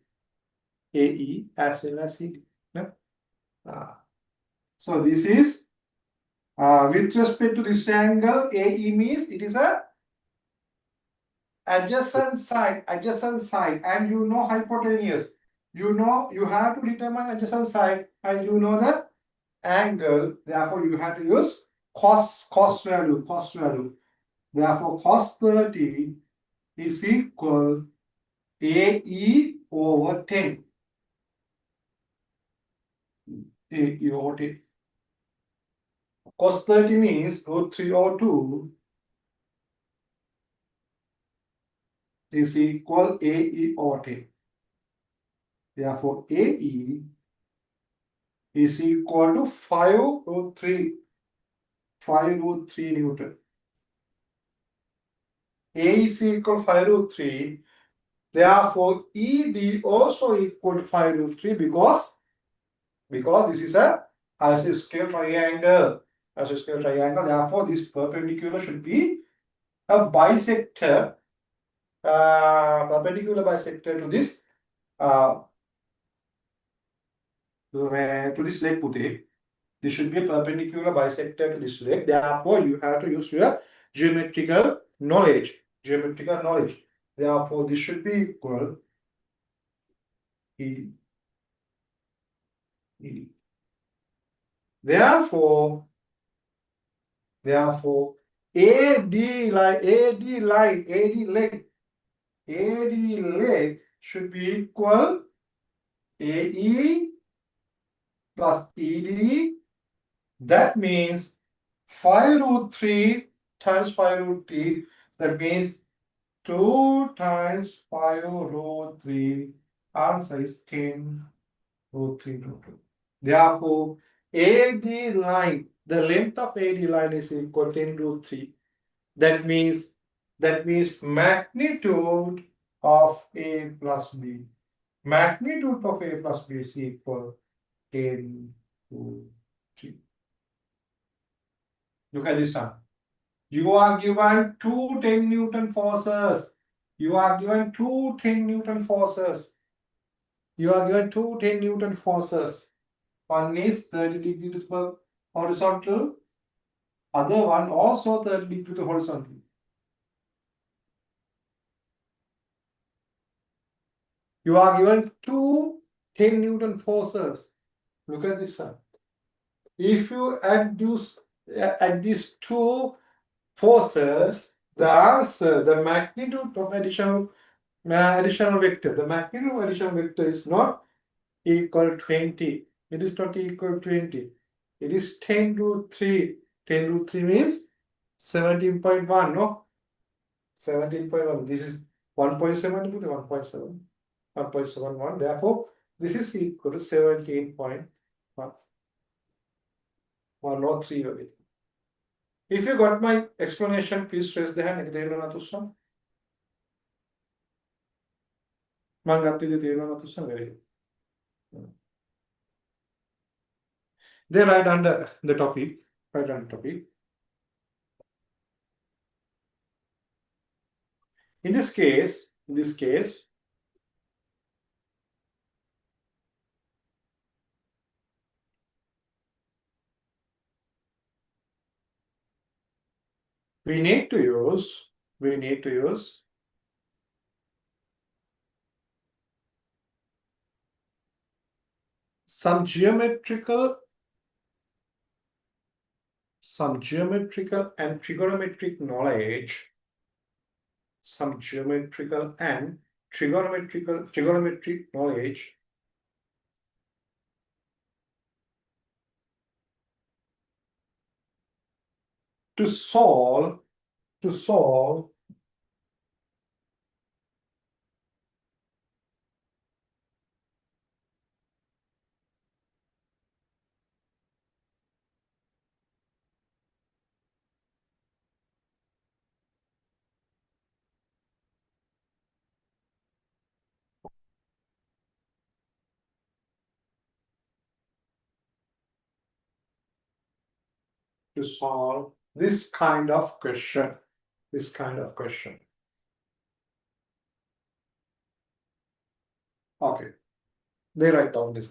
AE as well as CD. No? So this is with respect to this angle, AE means it is a adjacent side, and you know hypotenuse. You know you have to determine adjacent side, and you know the angle, therefore you have to use cost value. Therefore, cos 30 is equal AE over 10. AE over 10. Cos 30 means root 3 over 2 is equal AE over 10. Therefore, AE is equal to 5 root 3. 5 root 3 Newton. A is equal to 5 root 3. Therefore, ED also equal to 5 root 3 because this is a isosceles triangle. Isosceles triangle. Therefore, this perpendicular should be a bisector. Perpendicular bisector to this leg putty. This should be a perpendicular bisector to this leg. Therefore, you have to use your geometrical knowledge. Geometrical knowledge. Therefore, this should be equal E. E. Therefore, AD leg should be equal AE plus ED. That means 5 root 3 times 5 root 3. That means 2 times 5 root 3. Answer is 10 root 3 root 2. Therefore, AD line, the length of AD line is equal to 10 root 3. That means magnitude of A plus B. Magnitude of A plus B is equal 10 root 3. Look at this one. You are given two 10 Newton forces. You are given two 10 Newton forces. One is 30 degree to the horizontal. Other one also 30 degree to the horizontal. You are given two 10 Newton forces. Look at this one. If you add these two forces, the answer, the magnitude of additional vector, the magnitude of additional vector is not equal to 20. It is not equal to 20. It is 10 root 3. 10 root 3 means 17.1, no? 17.1. This is 1.7 to 1.7. 1.71. Therefore, this is equal to 17.1. 1 or 3 of it. If you got my explanation, please raise the hand. They write under the topic. In this case, we need to use some geometrical and trigonometric knowledge. Trigonometric knowledge to solve this kind of question. Okay. They write down this.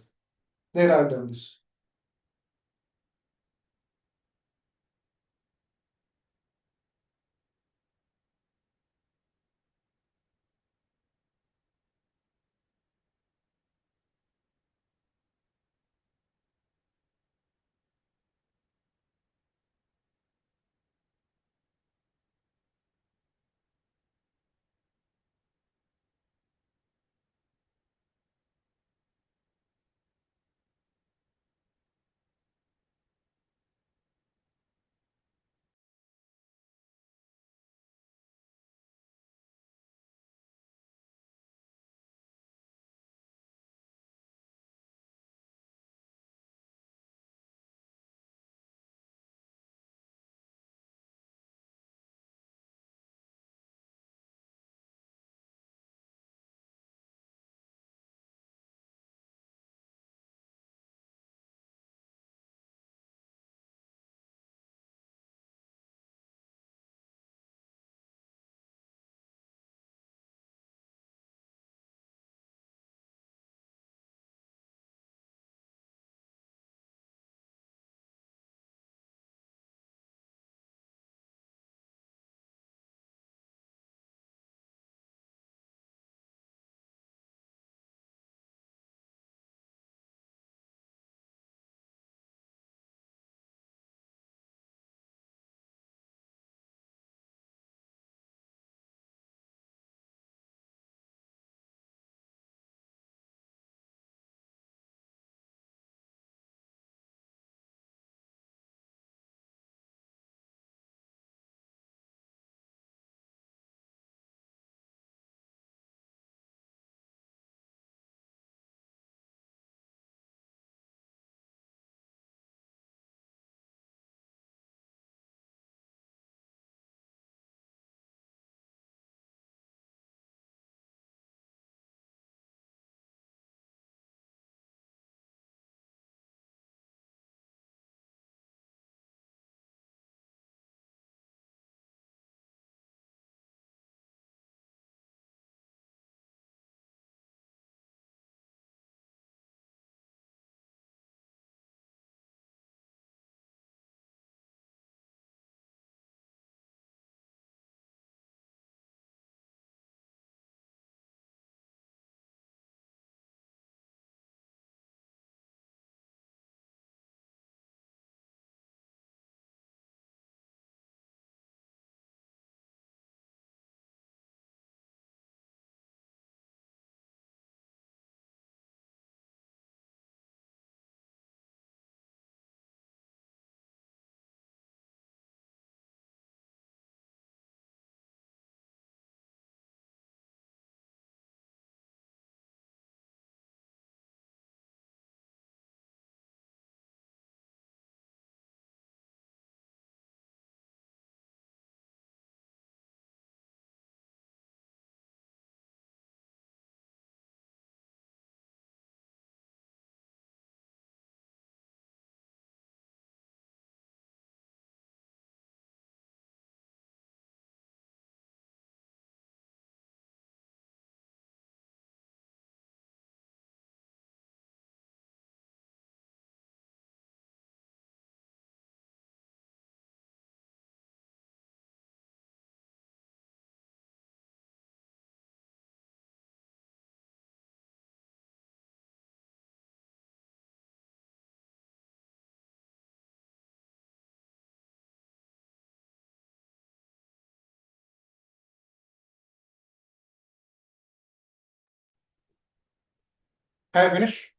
Have I finished?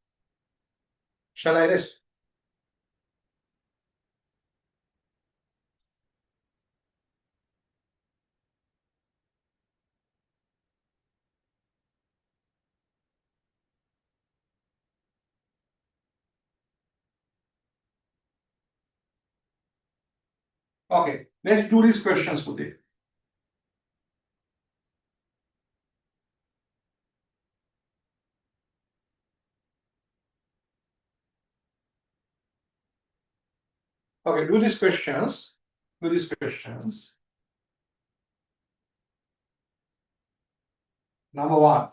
Shall I rest? Okay, let's do these questions today. Okay, do these questions. Do these questions. Number one.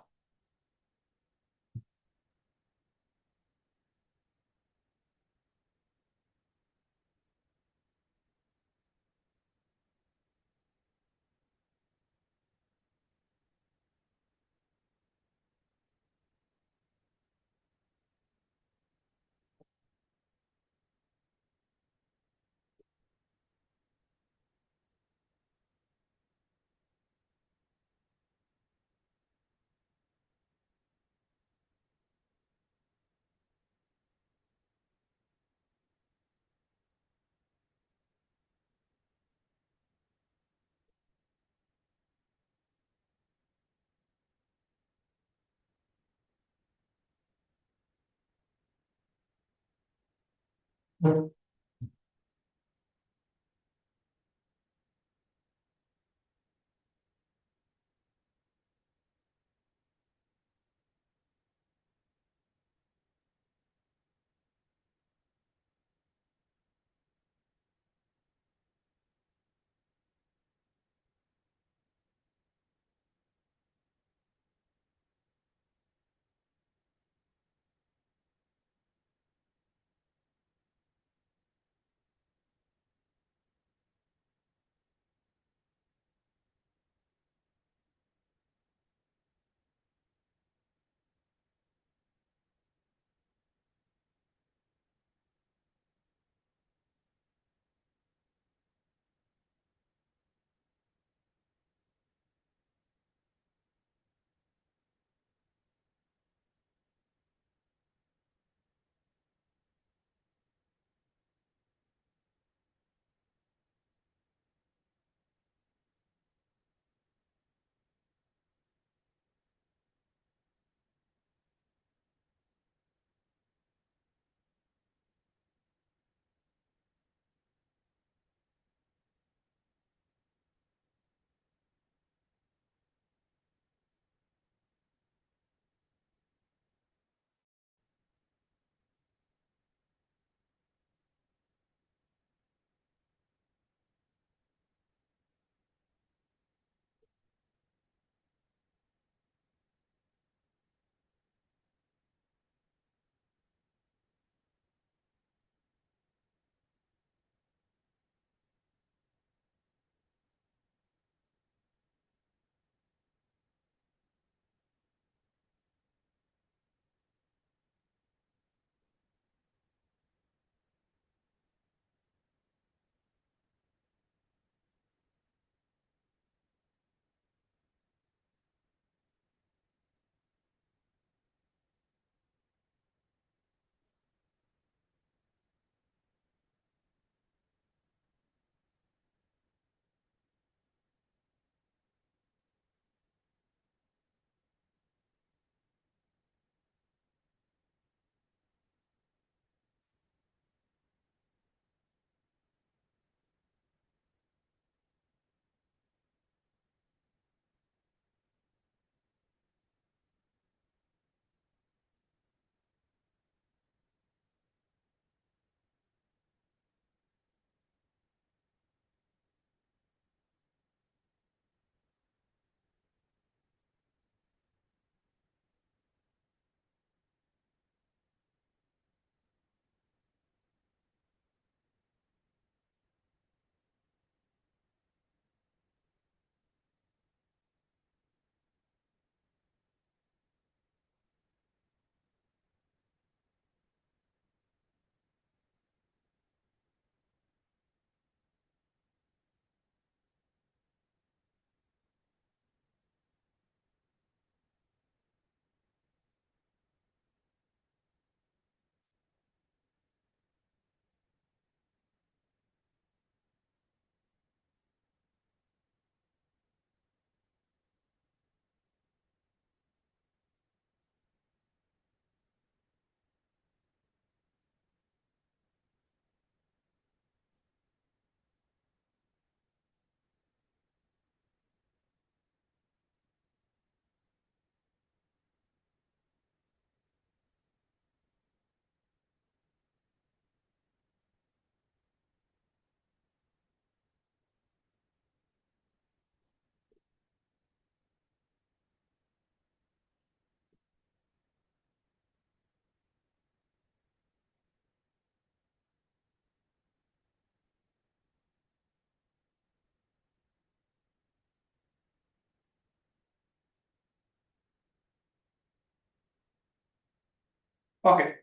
Okay,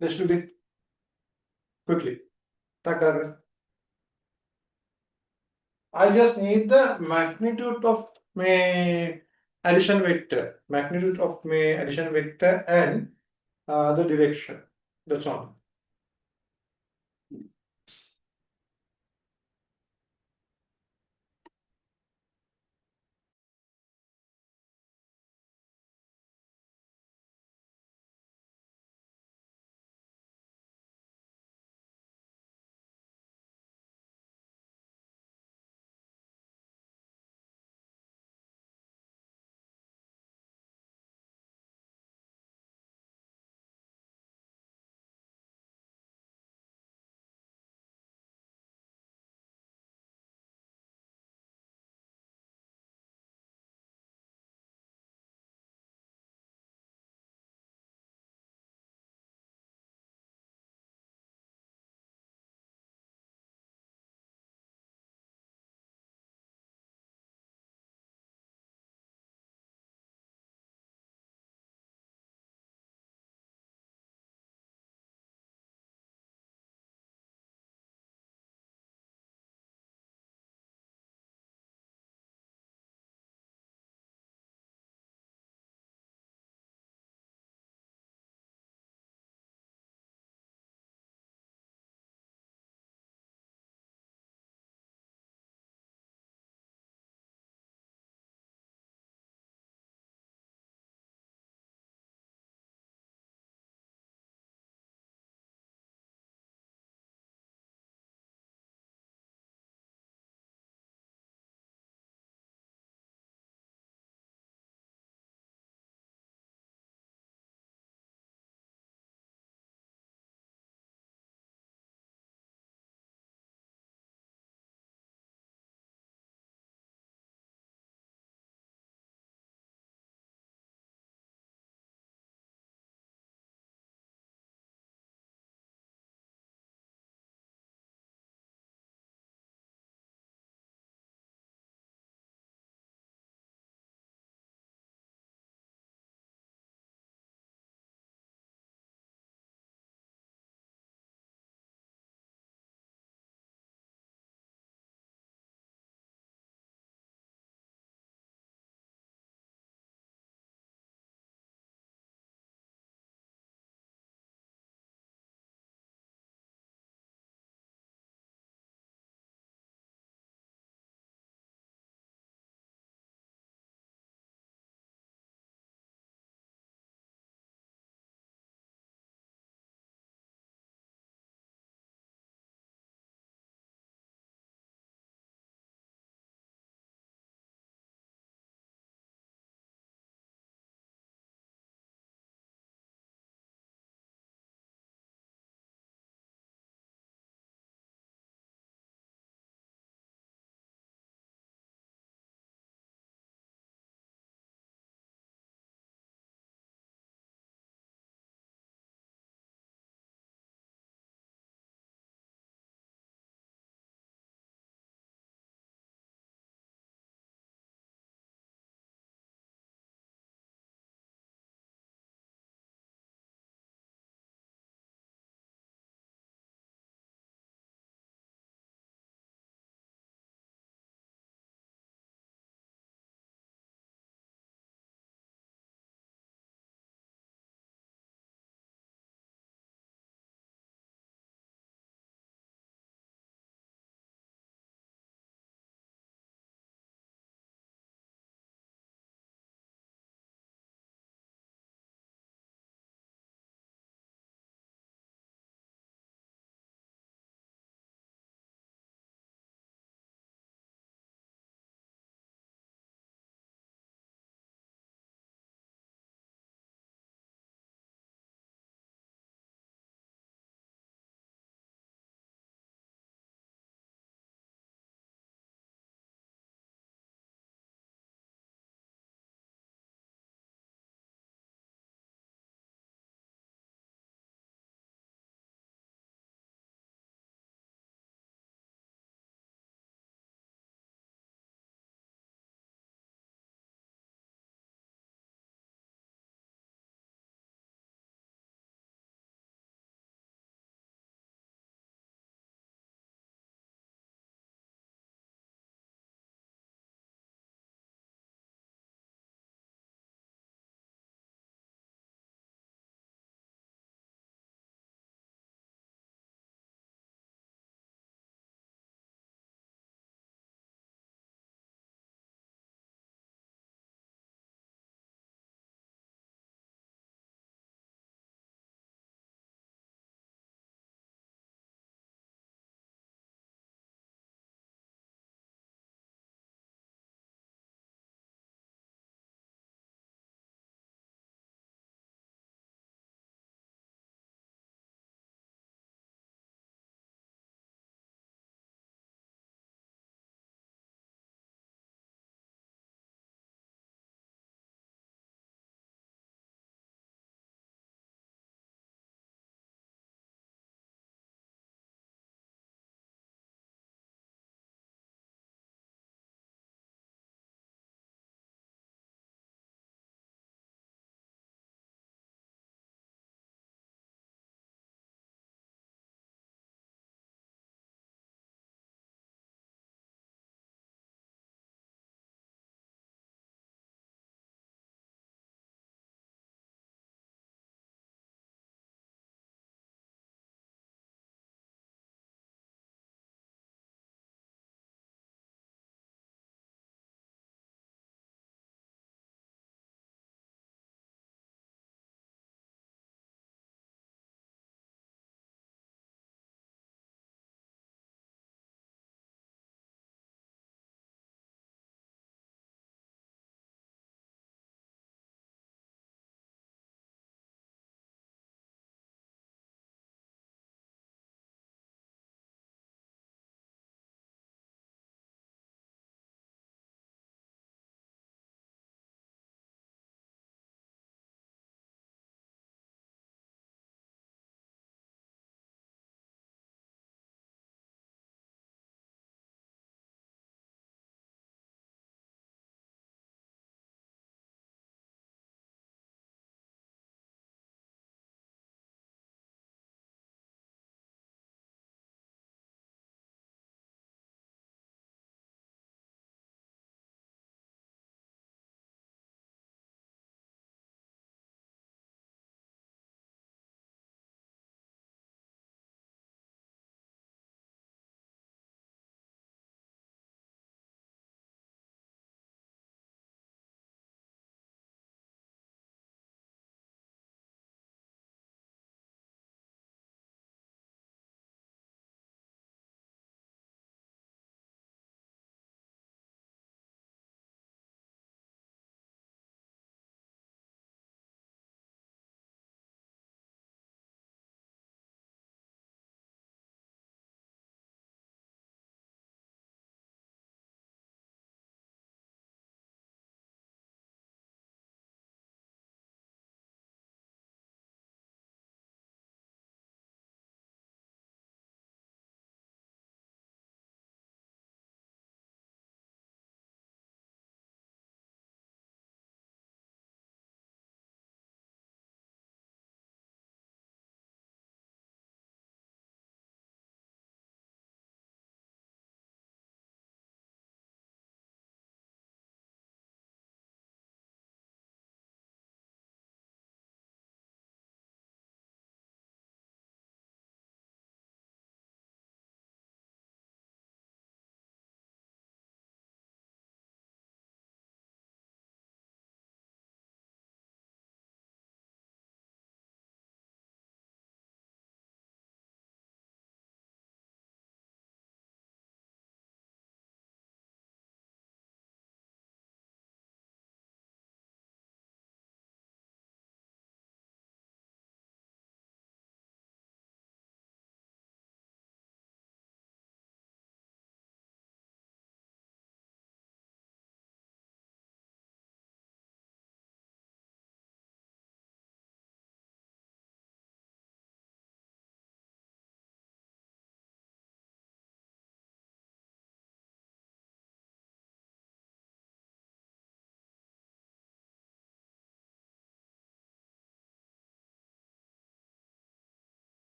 let's do it quickly. Takar. I just need the magnitude of my addition vector, and the direction. That's all.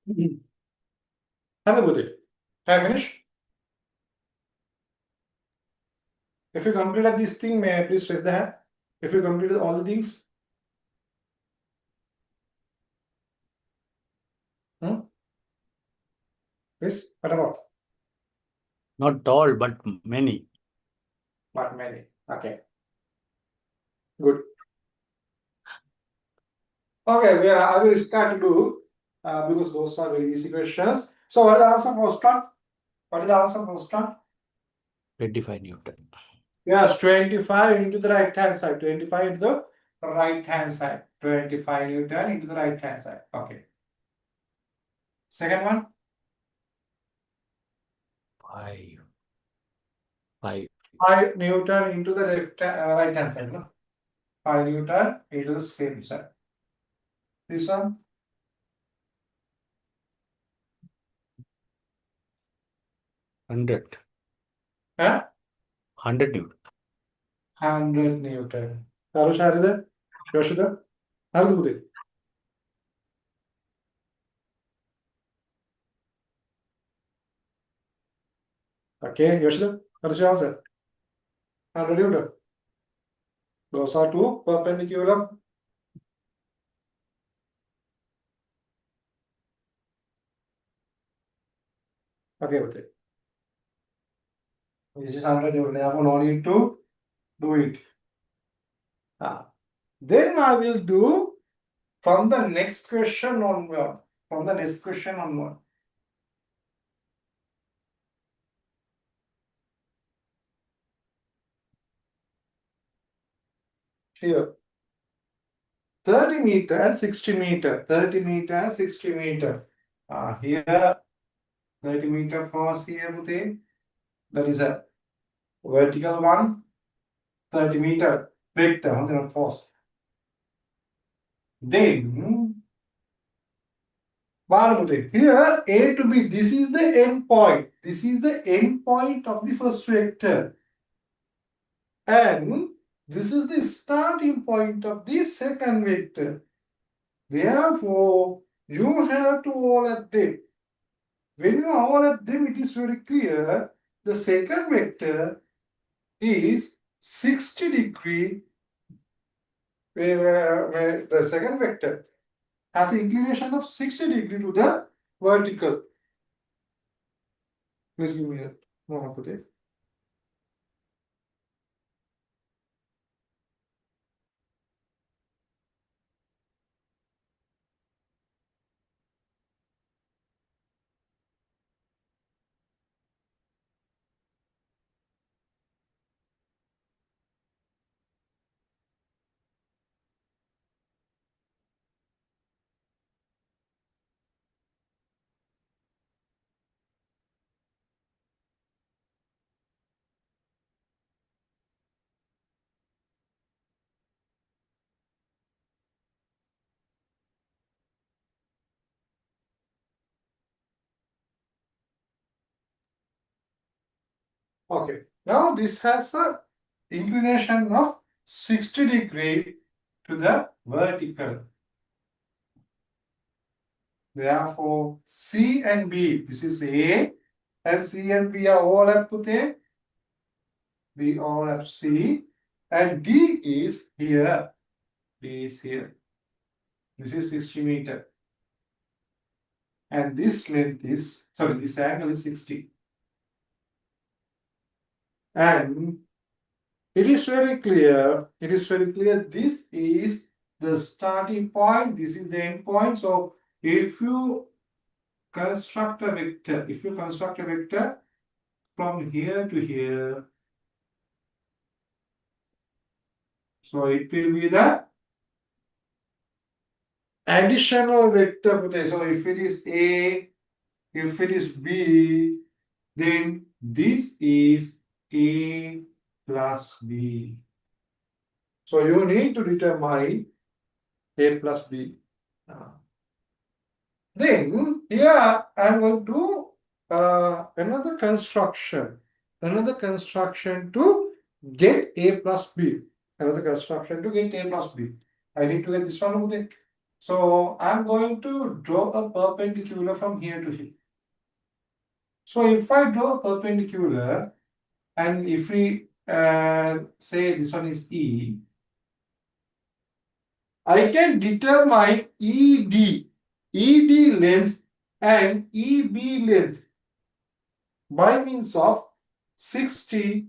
Happy with it. Have I finished? If you completed this thing, may I please raise the hand? If you completed all the things. Yes, what about? Not all, but many. But many. Okay. Good. Okay, I will start to do because those are very easy questions. So, what is the answer for Austin? What is the answer for Austin? 25 Newton. Yes, 25 into the right hand side. 25 into the right hand side. 25 Newton into the right hand side. Okay. Second one. 5. 5. 5 Newton into the right hand side. No? 5 Newton into the same side. This one. 100. Huh? 100 Newton. 100 Newton. Tarush, Harida? Yoshida? Harida Budi. Okay, Yoshida? What is your answer? 100 Newton. Those are two perpendicular. Okay, with it. This is 100 Newton. Therefore, no need to do it. Then I will do from the next question onward. From the next question onward. Here. 30 meter and 60 meter. 30 meter and 60 meter. Here, 30 meter force here, Bhutin. That is a vertical one. 30 meter vector, 100 force. Then, here A to B, this is the end point. This is the end point of the first vector. And this is the starting point of the second vector. Therefore, you have to overlap them. When you overlap them, it is very clear the second vector is 60 degree. Where the second vector has an inclination of 60 degree to the vertical. Please give me a moment, put it. Okay. Now this has a inclination of 60 degree to the vertical. Therefore, C and B, this is A, and C and B are overlap with A. B overlap C, and D is here. D is here. This is 60 meter. And this length is, sorry, this angle is 60. And it is very clear, this is the starting point, this is the end point. So if you construct a vector, from here to here, so it will be the additional vector. So if it is A, if it is B, then this is A plus B. So you need to determine A plus B. Then here I'm going to another construction to get A plus B. I need to get this one. So I'm going to draw a perpendicular from here to here. So if I draw a perpendicular, and if we say this one is E, I can determine ED length and EB length by means of 60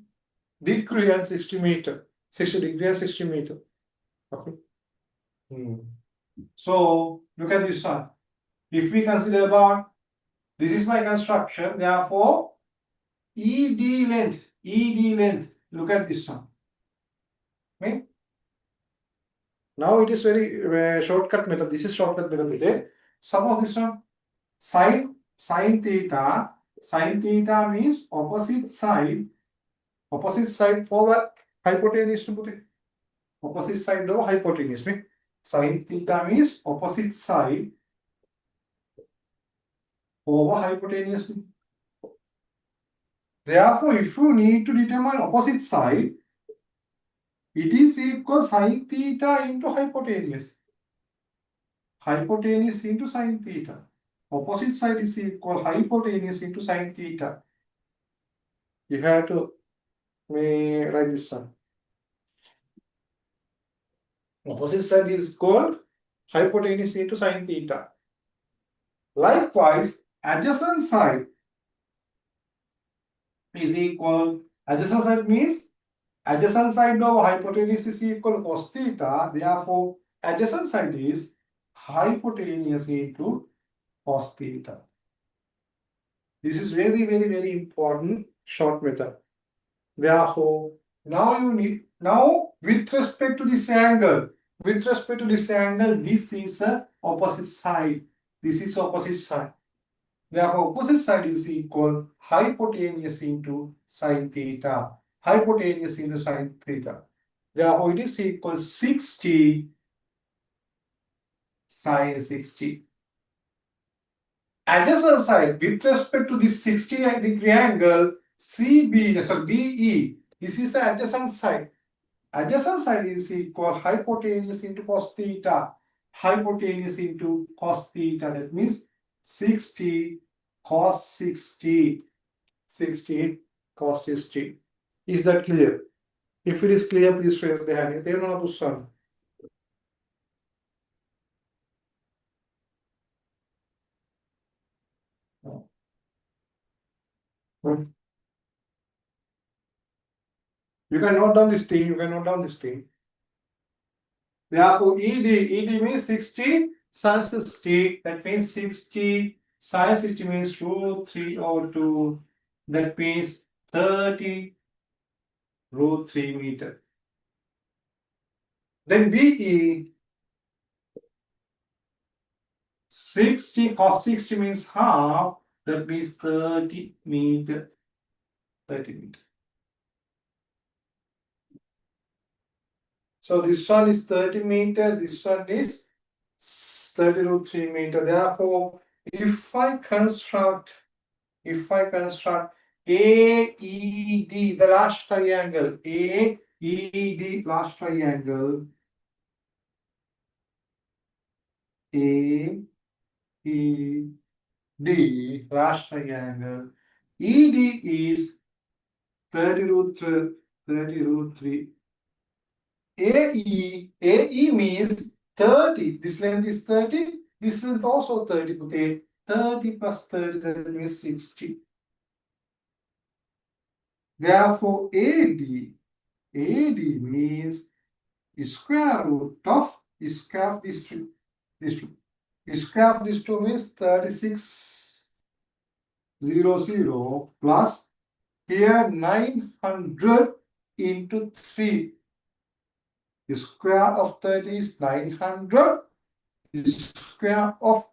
degree and 60 meter. 60 degree and 60 meter. Okay. So look at this one. If we consider about this is my construction, therefore ED length. Look at this one. Okay. Now it is very shortcut method. This is shortcut method. Some of this one sin theta. Sin theta means opposite side for the hypotenuse to put it. Opposite side of hypotenuse. Sin theta means opposite side over hypotenuse. Therefore, if you need to determine opposite side, it is equal sin theta into hypotenuse. Hypotenuse into sin theta. Opposite side is equal hypotenuse into sin theta. You have to write this one. Opposite side is called hypotenuse into sin theta. Likewise, adjacent side is equal. Adjacent side means adjacent side of hypotenuse is equal cos theta. Therefore, adjacent side is hypotenuse into cos theta. This is very important short method. Therefore, now with respect to this angle, this is a opposite side. This is opposite side. Therefore, opposite side is equal hypotenuse into sin theta. Hypotenuse into sin theta. Therefore, it is equal 60 sin 60. Adjacent side with respect to this 60 degree angle BE. This is the adjacent side. Adjacent side is equal hypotenuse into cos theta. Hypotenuse into cos theta. That means 60 cos 60. 60 cos 60. Is that clear? If it is clear, please raise the hand. They don't know to son. You can note down this thing. Therefore, ED means 60 sin 60. That means 60 sin 60 means root 3 over 2. That means 30 root 3 meter. Then BE 60 cos 60 means half. That means 30 meter. 30 meter. So this one is 30 meter. This one is 30 root 3 meter. Therefore, if I construct AED, the last triangle, AED last triangle, AED last triangle, ED is 30 root 3. AE means 30. This length is 30. This length also 30. Put 30 plus 30, that means 60. Therefore, AD means square root of square of these two. Square of these two means 3600 plus here 900 into 3. The square of 30 is 900. The square of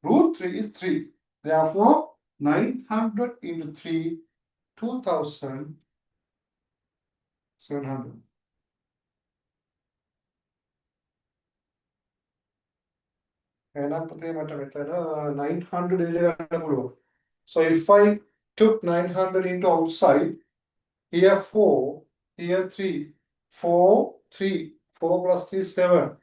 root 3 is 3. Therefore, 900 into 3, 2700. And 900. So if I took 900 into outside, here 4, here 3, 4, 3, 4 plus 3, 7.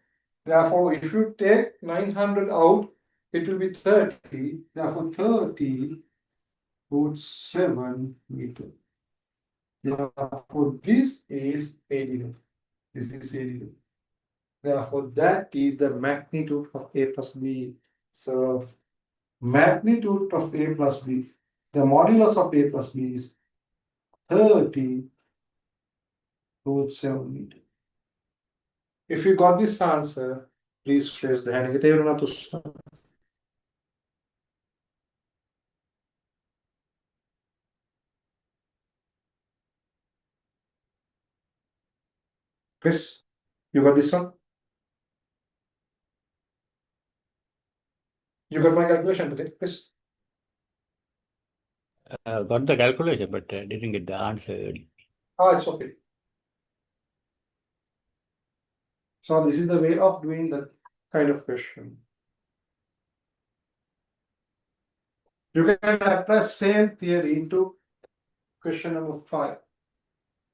Therefore, if you take 900 out, it will be 30. Therefore, 30 root 7 meter. Therefore, this is 80. This is 80. Therefore, that is the magnitude of A plus B. So, magnitude of A plus B, the modulus of A plus B is 30 root 7 meter. If you got this answer, please raise the hand. Chris, you got this one? You got my calculation today, Chris? Got the calculation, but didn't get the answer. Ah, it's okay. So this is the way of doing that kind of question. You can apply same theory into question number 5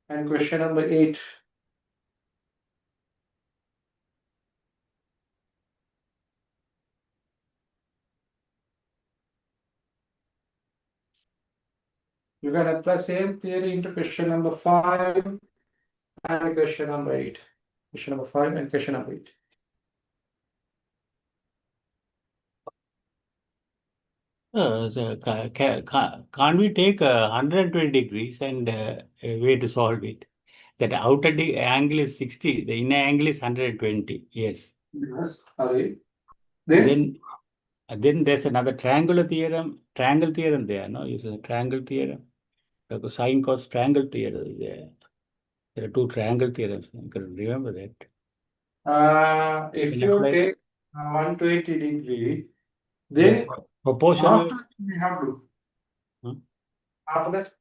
and question number 8. You can apply same theory into question number 5 and question number 8. Question number 5 and question number 8. Can't we take 120 degrees and a way to solve it? That outer angle is 60, the inner angle is 120. Yes. Yes, hurry. Then there's another triangle theorem there, no? Using the triangle theorem. The sine cos triangle theorem there. There are two triangle theorems. You can remember that. If Can you apply. take 120 degree, Yes. then Proportional. after we have to. Hmm? After that,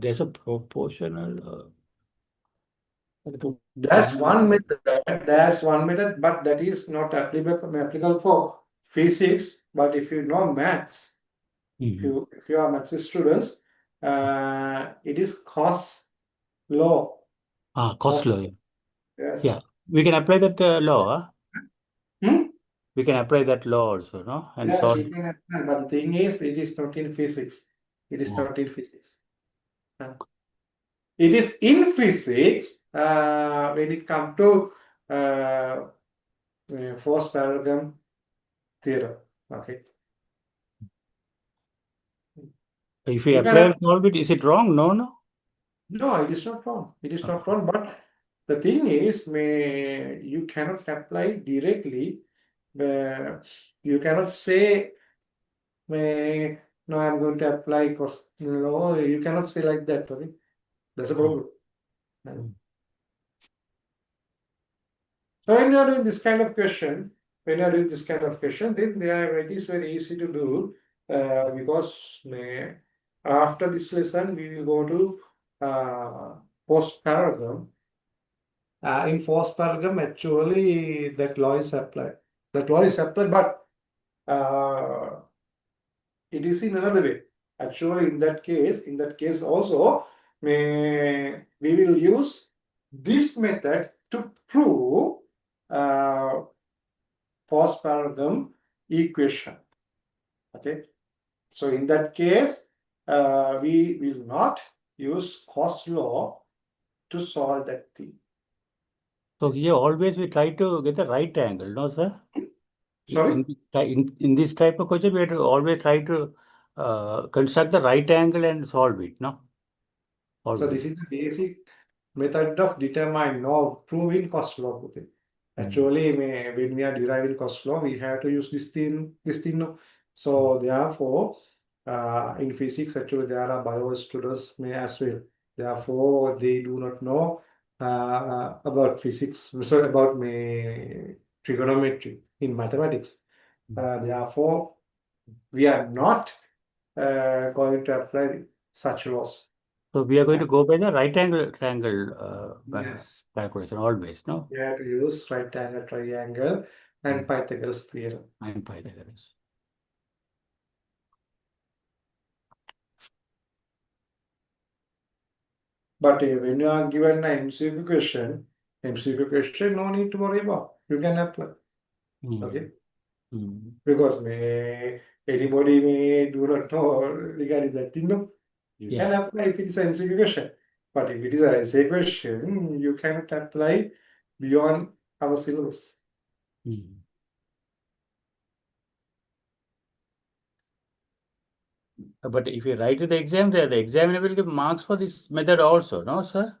There's a proportional. that's one method. That's one method, but that is not applicable for physics. But if you know maths, if you are maths students, it is cos law. Cos law. Yes. Yeah, we can apply that law. Hmm? We can apply that law also, no? And Yes, solve. you can apply, but the thing is, it is not in physics. It is Oh. not in physics. It is in physics when it comes to force parallelogram theorem. Okay. If we You can apply and solve it, is it wrong? No, no. no, it is not wrong. It is not wrong. But the thing is, you cannot apply directly. You cannot say, no, I'm going to apply cos law. You cannot say like that. Okay? That's a problem. So when you are doing this kind of question, then it is very easy to do because after this lesson we will go to post paragraph. In post paragraph, actually that law is applied. That law is applied, but it is in another way. Actually, in that case also, we will use this method to prove post paradigm equation. Okay, so in that case, we will not use cos law to solve that thing. So here always we try to get the right angle, no, sir? Sorry? In this type of question, we have to always try to construct the right angle and solve it, no? So Always. this is the basic method of determining or proving cost law. Actually, when we are deriving cost law, we have to use this thing. No? So therefore, in physics, actually, there are bio students as well. Therefore, they do not know about physics, so about trigonometry in mathematics. Therefore, we are not going to apply such laws. So we are going to go by the right angle triangle Yes. calculation always, no? We have to use right angle triangle and Pythagoras theorem. And Pythagoras. But when you are given an MCQ question, no need to worry about. You can apply. Okay. Because anybody may do not know regarding that thing. No, you can apply if it is an MCQ question. But if it is an essay question, you cannot apply beyond our syllabus. But if you write to the exam, the examiner will give marks for this method also, no, sir?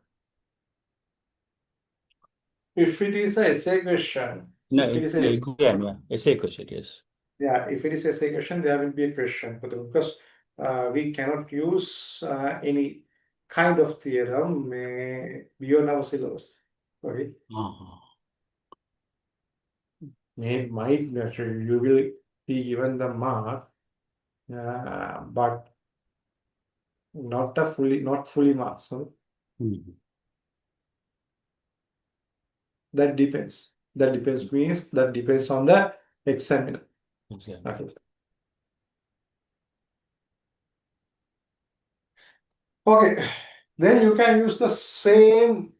If it is an essay question, No, if it is in a the exam, yeah, essay question, yes. yeah, if it is essay question, there will be a question because we cannot use any kind of theorem beyond our syllabus. Okay. Might naturally you will be given the mark, but not fully marks. So that depends. That depends means that depends on the examiner. Okay. Okay. Then you can use the same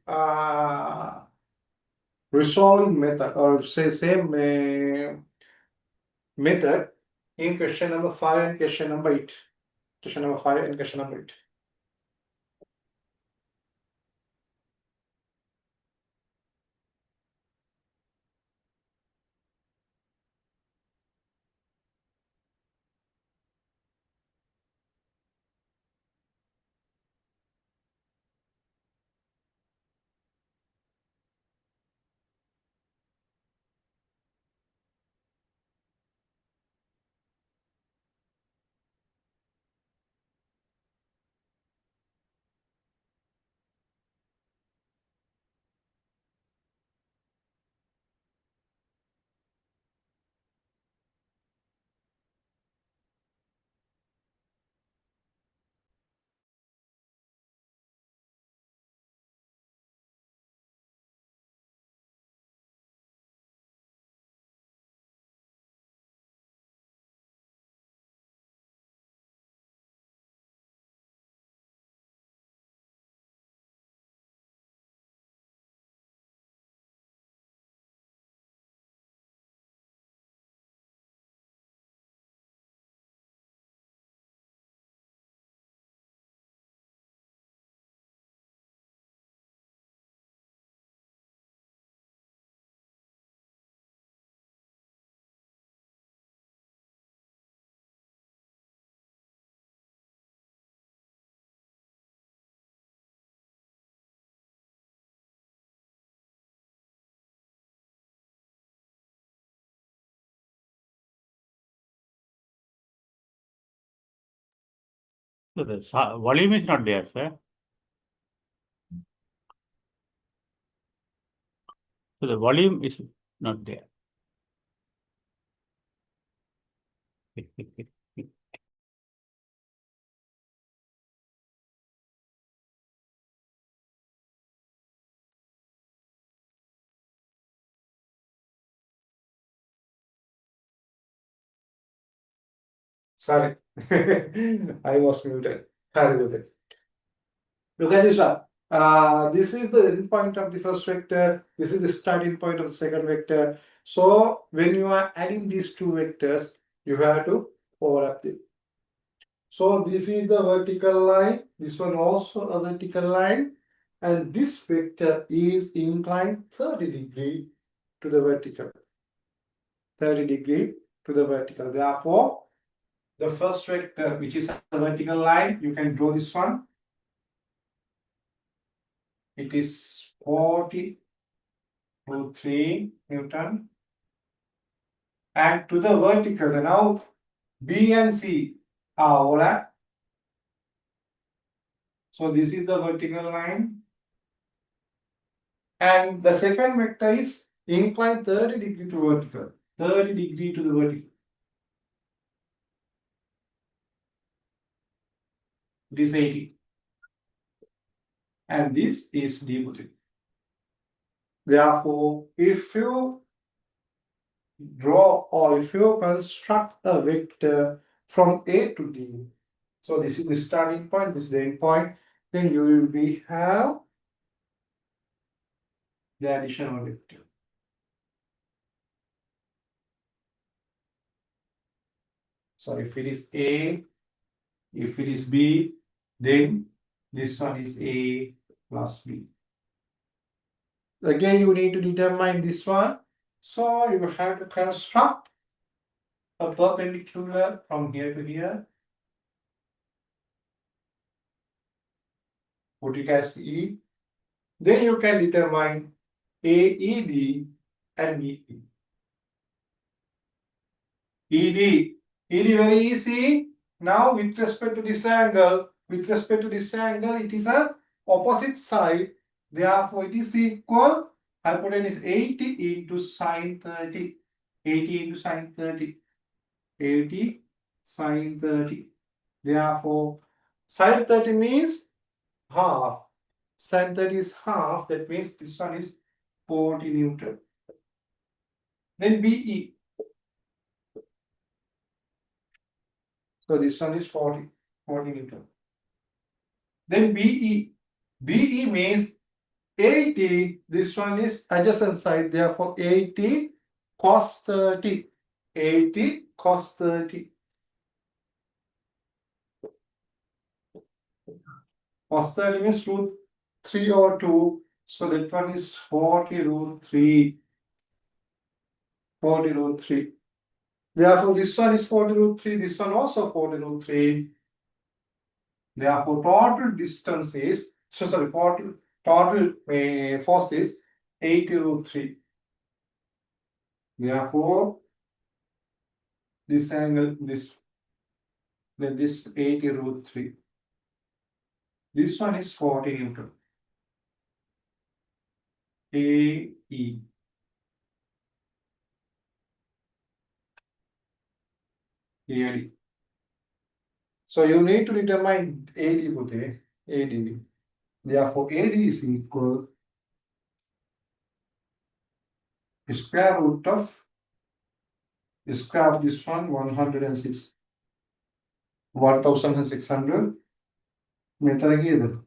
resolving method or say same method in question number 5 and question number 8. Question number 5 and question number 8. So the volume is not there, sir. So the volume is not there. Sorry, I was muted. Sorry with it. Look at this one. This is the end point of the first vector. This is the starting point of the second vector. So when you are adding these two vectors, you have to overlap them. So this is the vertical line. This one also a vertical line. And this vector is inclined 30 degree to the vertical. 30 degree to the vertical. Therefore, the first vector, which is a vertical line, you can draw this one. It is 40 to 3 Newton. And to the vertical, now B and C are overlap. So this is the vertical line. And the second vector is inclined 30 degree to vertical. 30 degree to the vertical. It is 80. And this is D positive. Therefore, if you draw or if you construct a vector from A to D, so this is the starting point, this is the end point. then you will be have the additional vector. So if it is A, if it is B, then this one is A plus B. Again, you need to determine this one. So you have to construct a perpendicular from here to here. Put it as E. Then you can determine AED and BE. ED. ED very easy. Now with respect to this angle, it is a opposite side. Therefore, it is equal. Hypotenuse 80 into sine 30. 80 into sine 30. 80 sine 30. Therefore, sine 30 means half. Sine 30 is half. That means this one is 40 Newton. Then BE. So this one is 40 Newton. Then BE. BE means 80. This one is adjacent side. Therefore, 80 cos 30. 80 cos 30. Cos 30 means root 3 over 2. So that one is 40 root 3. 40 root 3. Therefore, this one is 40 root 3. This one also 40 root 3. Therefore, total distance is, total force is 80 root 3. Therefore, this angle, this 80 root 3. This one is 40 Newton. AE. AD. So you need to determine AD with ADB. Therefore, AD is equal to square root of the square of this one 106. 1600. Meter again.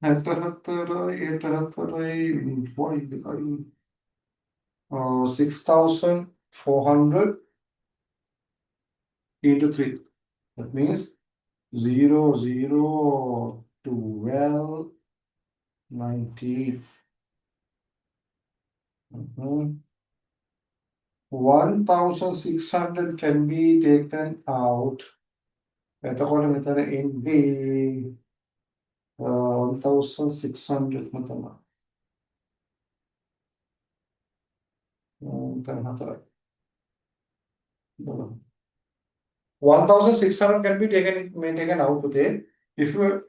6,400 into 3. That means 0, 0, 12, 19. 1,600 can be taken out. In B, 1,600. 1,600 can be taken out today. If you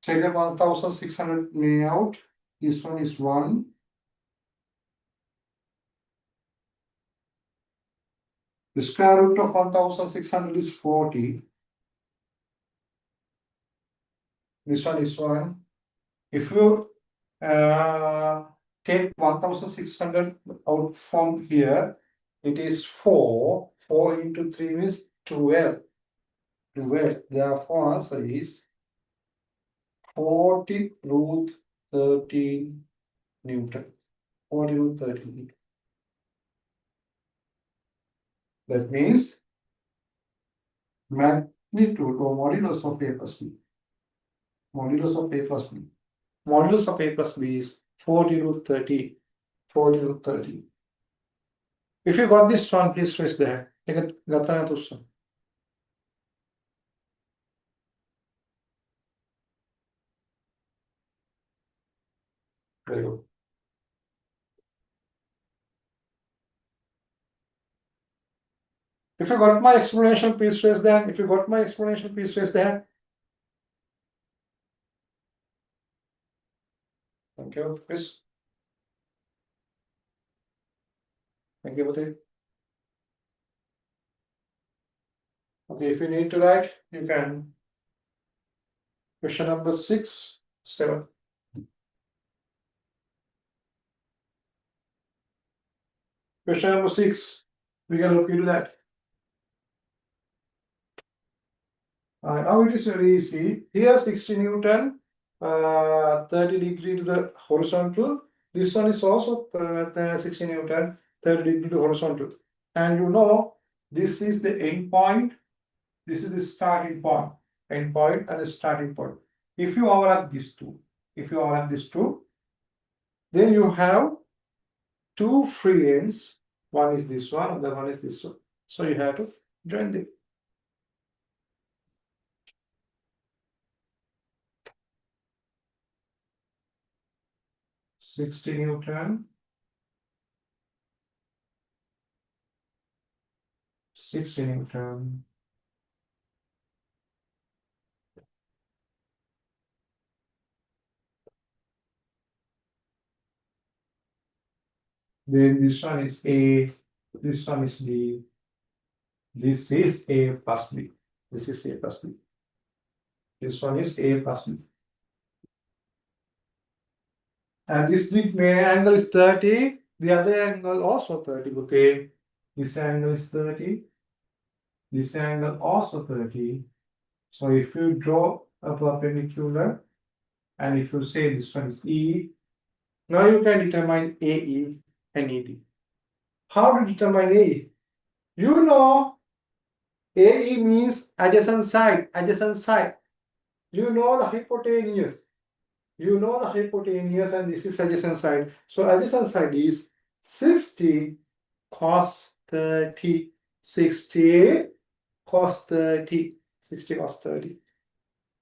take 1,600 out, this one is 1. The square root of 1,600 is 40. This one is 1. If you take 1,600 out from here, it is 4. 4 into 3 is 12. 12. Therefore, answer is 40 root 13 Newton. 40 root 13 Newton. That means magnitude or modulus of A plus B. Modulus of A plus B. Modulus of A plus B is 40 root 30. 40 root 30. If you got this one, please trace there. Very good. If you got my explanation, please trace there. If you got my explanation, please trace there. Thank you, Chris. Thank you, Bhuti. Okay, if you need to write, you can. Question number 6, 7. Question number 6. We can look into that. Now it is very easy. Here 60 Newton, 30 degree to the horizontal. This one is also 60 Newton, 30 degree to horizontal. And you know, this is the end point. This is the starting point. End point and the starting point. If you overlap these two, then you have two free ends. One is this one, other one is this one. So you have to join them. 60 Newton, 60 Newton. Then this one is A, this one is B, this is A plus B, this is A plus B, this one is A plus B. And this angle is 30, the other angle also 30, okay? This angle is 30, this angle also 30. So if you draw a perpendicular, and if you say this one is E, now you can determine AE and ED. How to determine AE? You know, AE means adjacent side, adjacent side. You know the hypotenuse. You know the hypotenuse, and this is adjacent side. So adjacent side is 60 cos 30. 60 cos 30. 60 cos 30.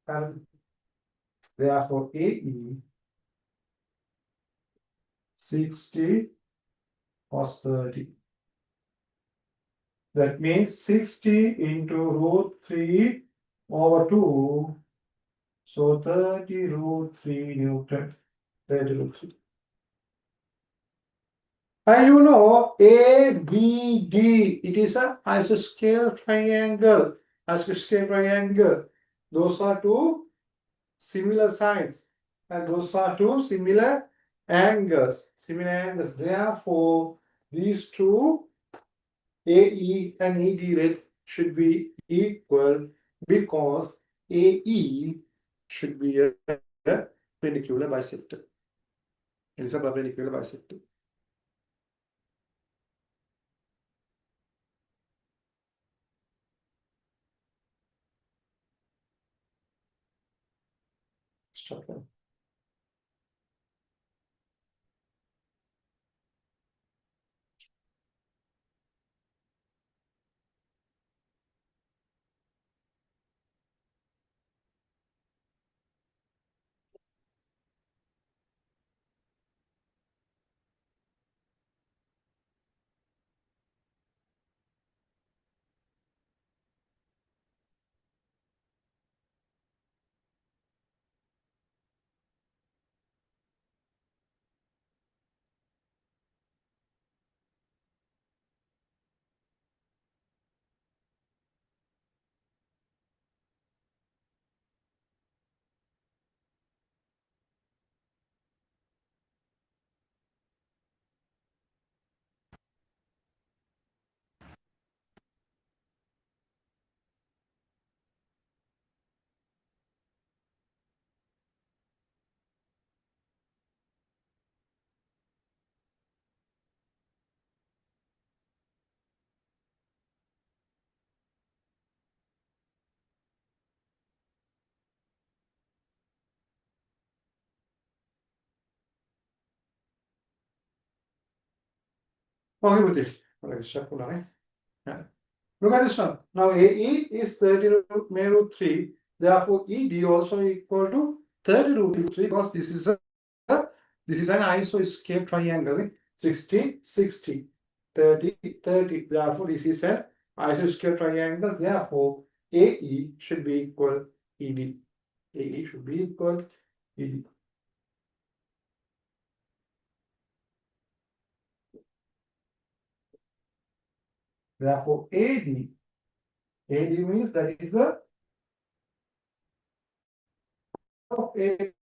And therefore AE 60 cos 30. That means 60 into root 3 over 2. So 30 root 3 Newton. 30 root 3. And you know ABD, it is a isoscale triangle. Isoscale triangle. Those are two similar sides. And those are two similar angles. Similar angles. Therefore, these two AE and ED rate should be equal because AE should be a perpendicular bisector. It is a perpendicular bisector. Stop there. Okay, with it. Yeah. Look at this one. Now AE is 30 root 3. Therefore, ED also equal to 30 root 3 because this is an isoscale triangle. 60, 60, 30, 30. Therefore, this is an isoscale triangle. Therefore, AE should be equal ED. AE should be equal ED. Therefore, AD means that is the of A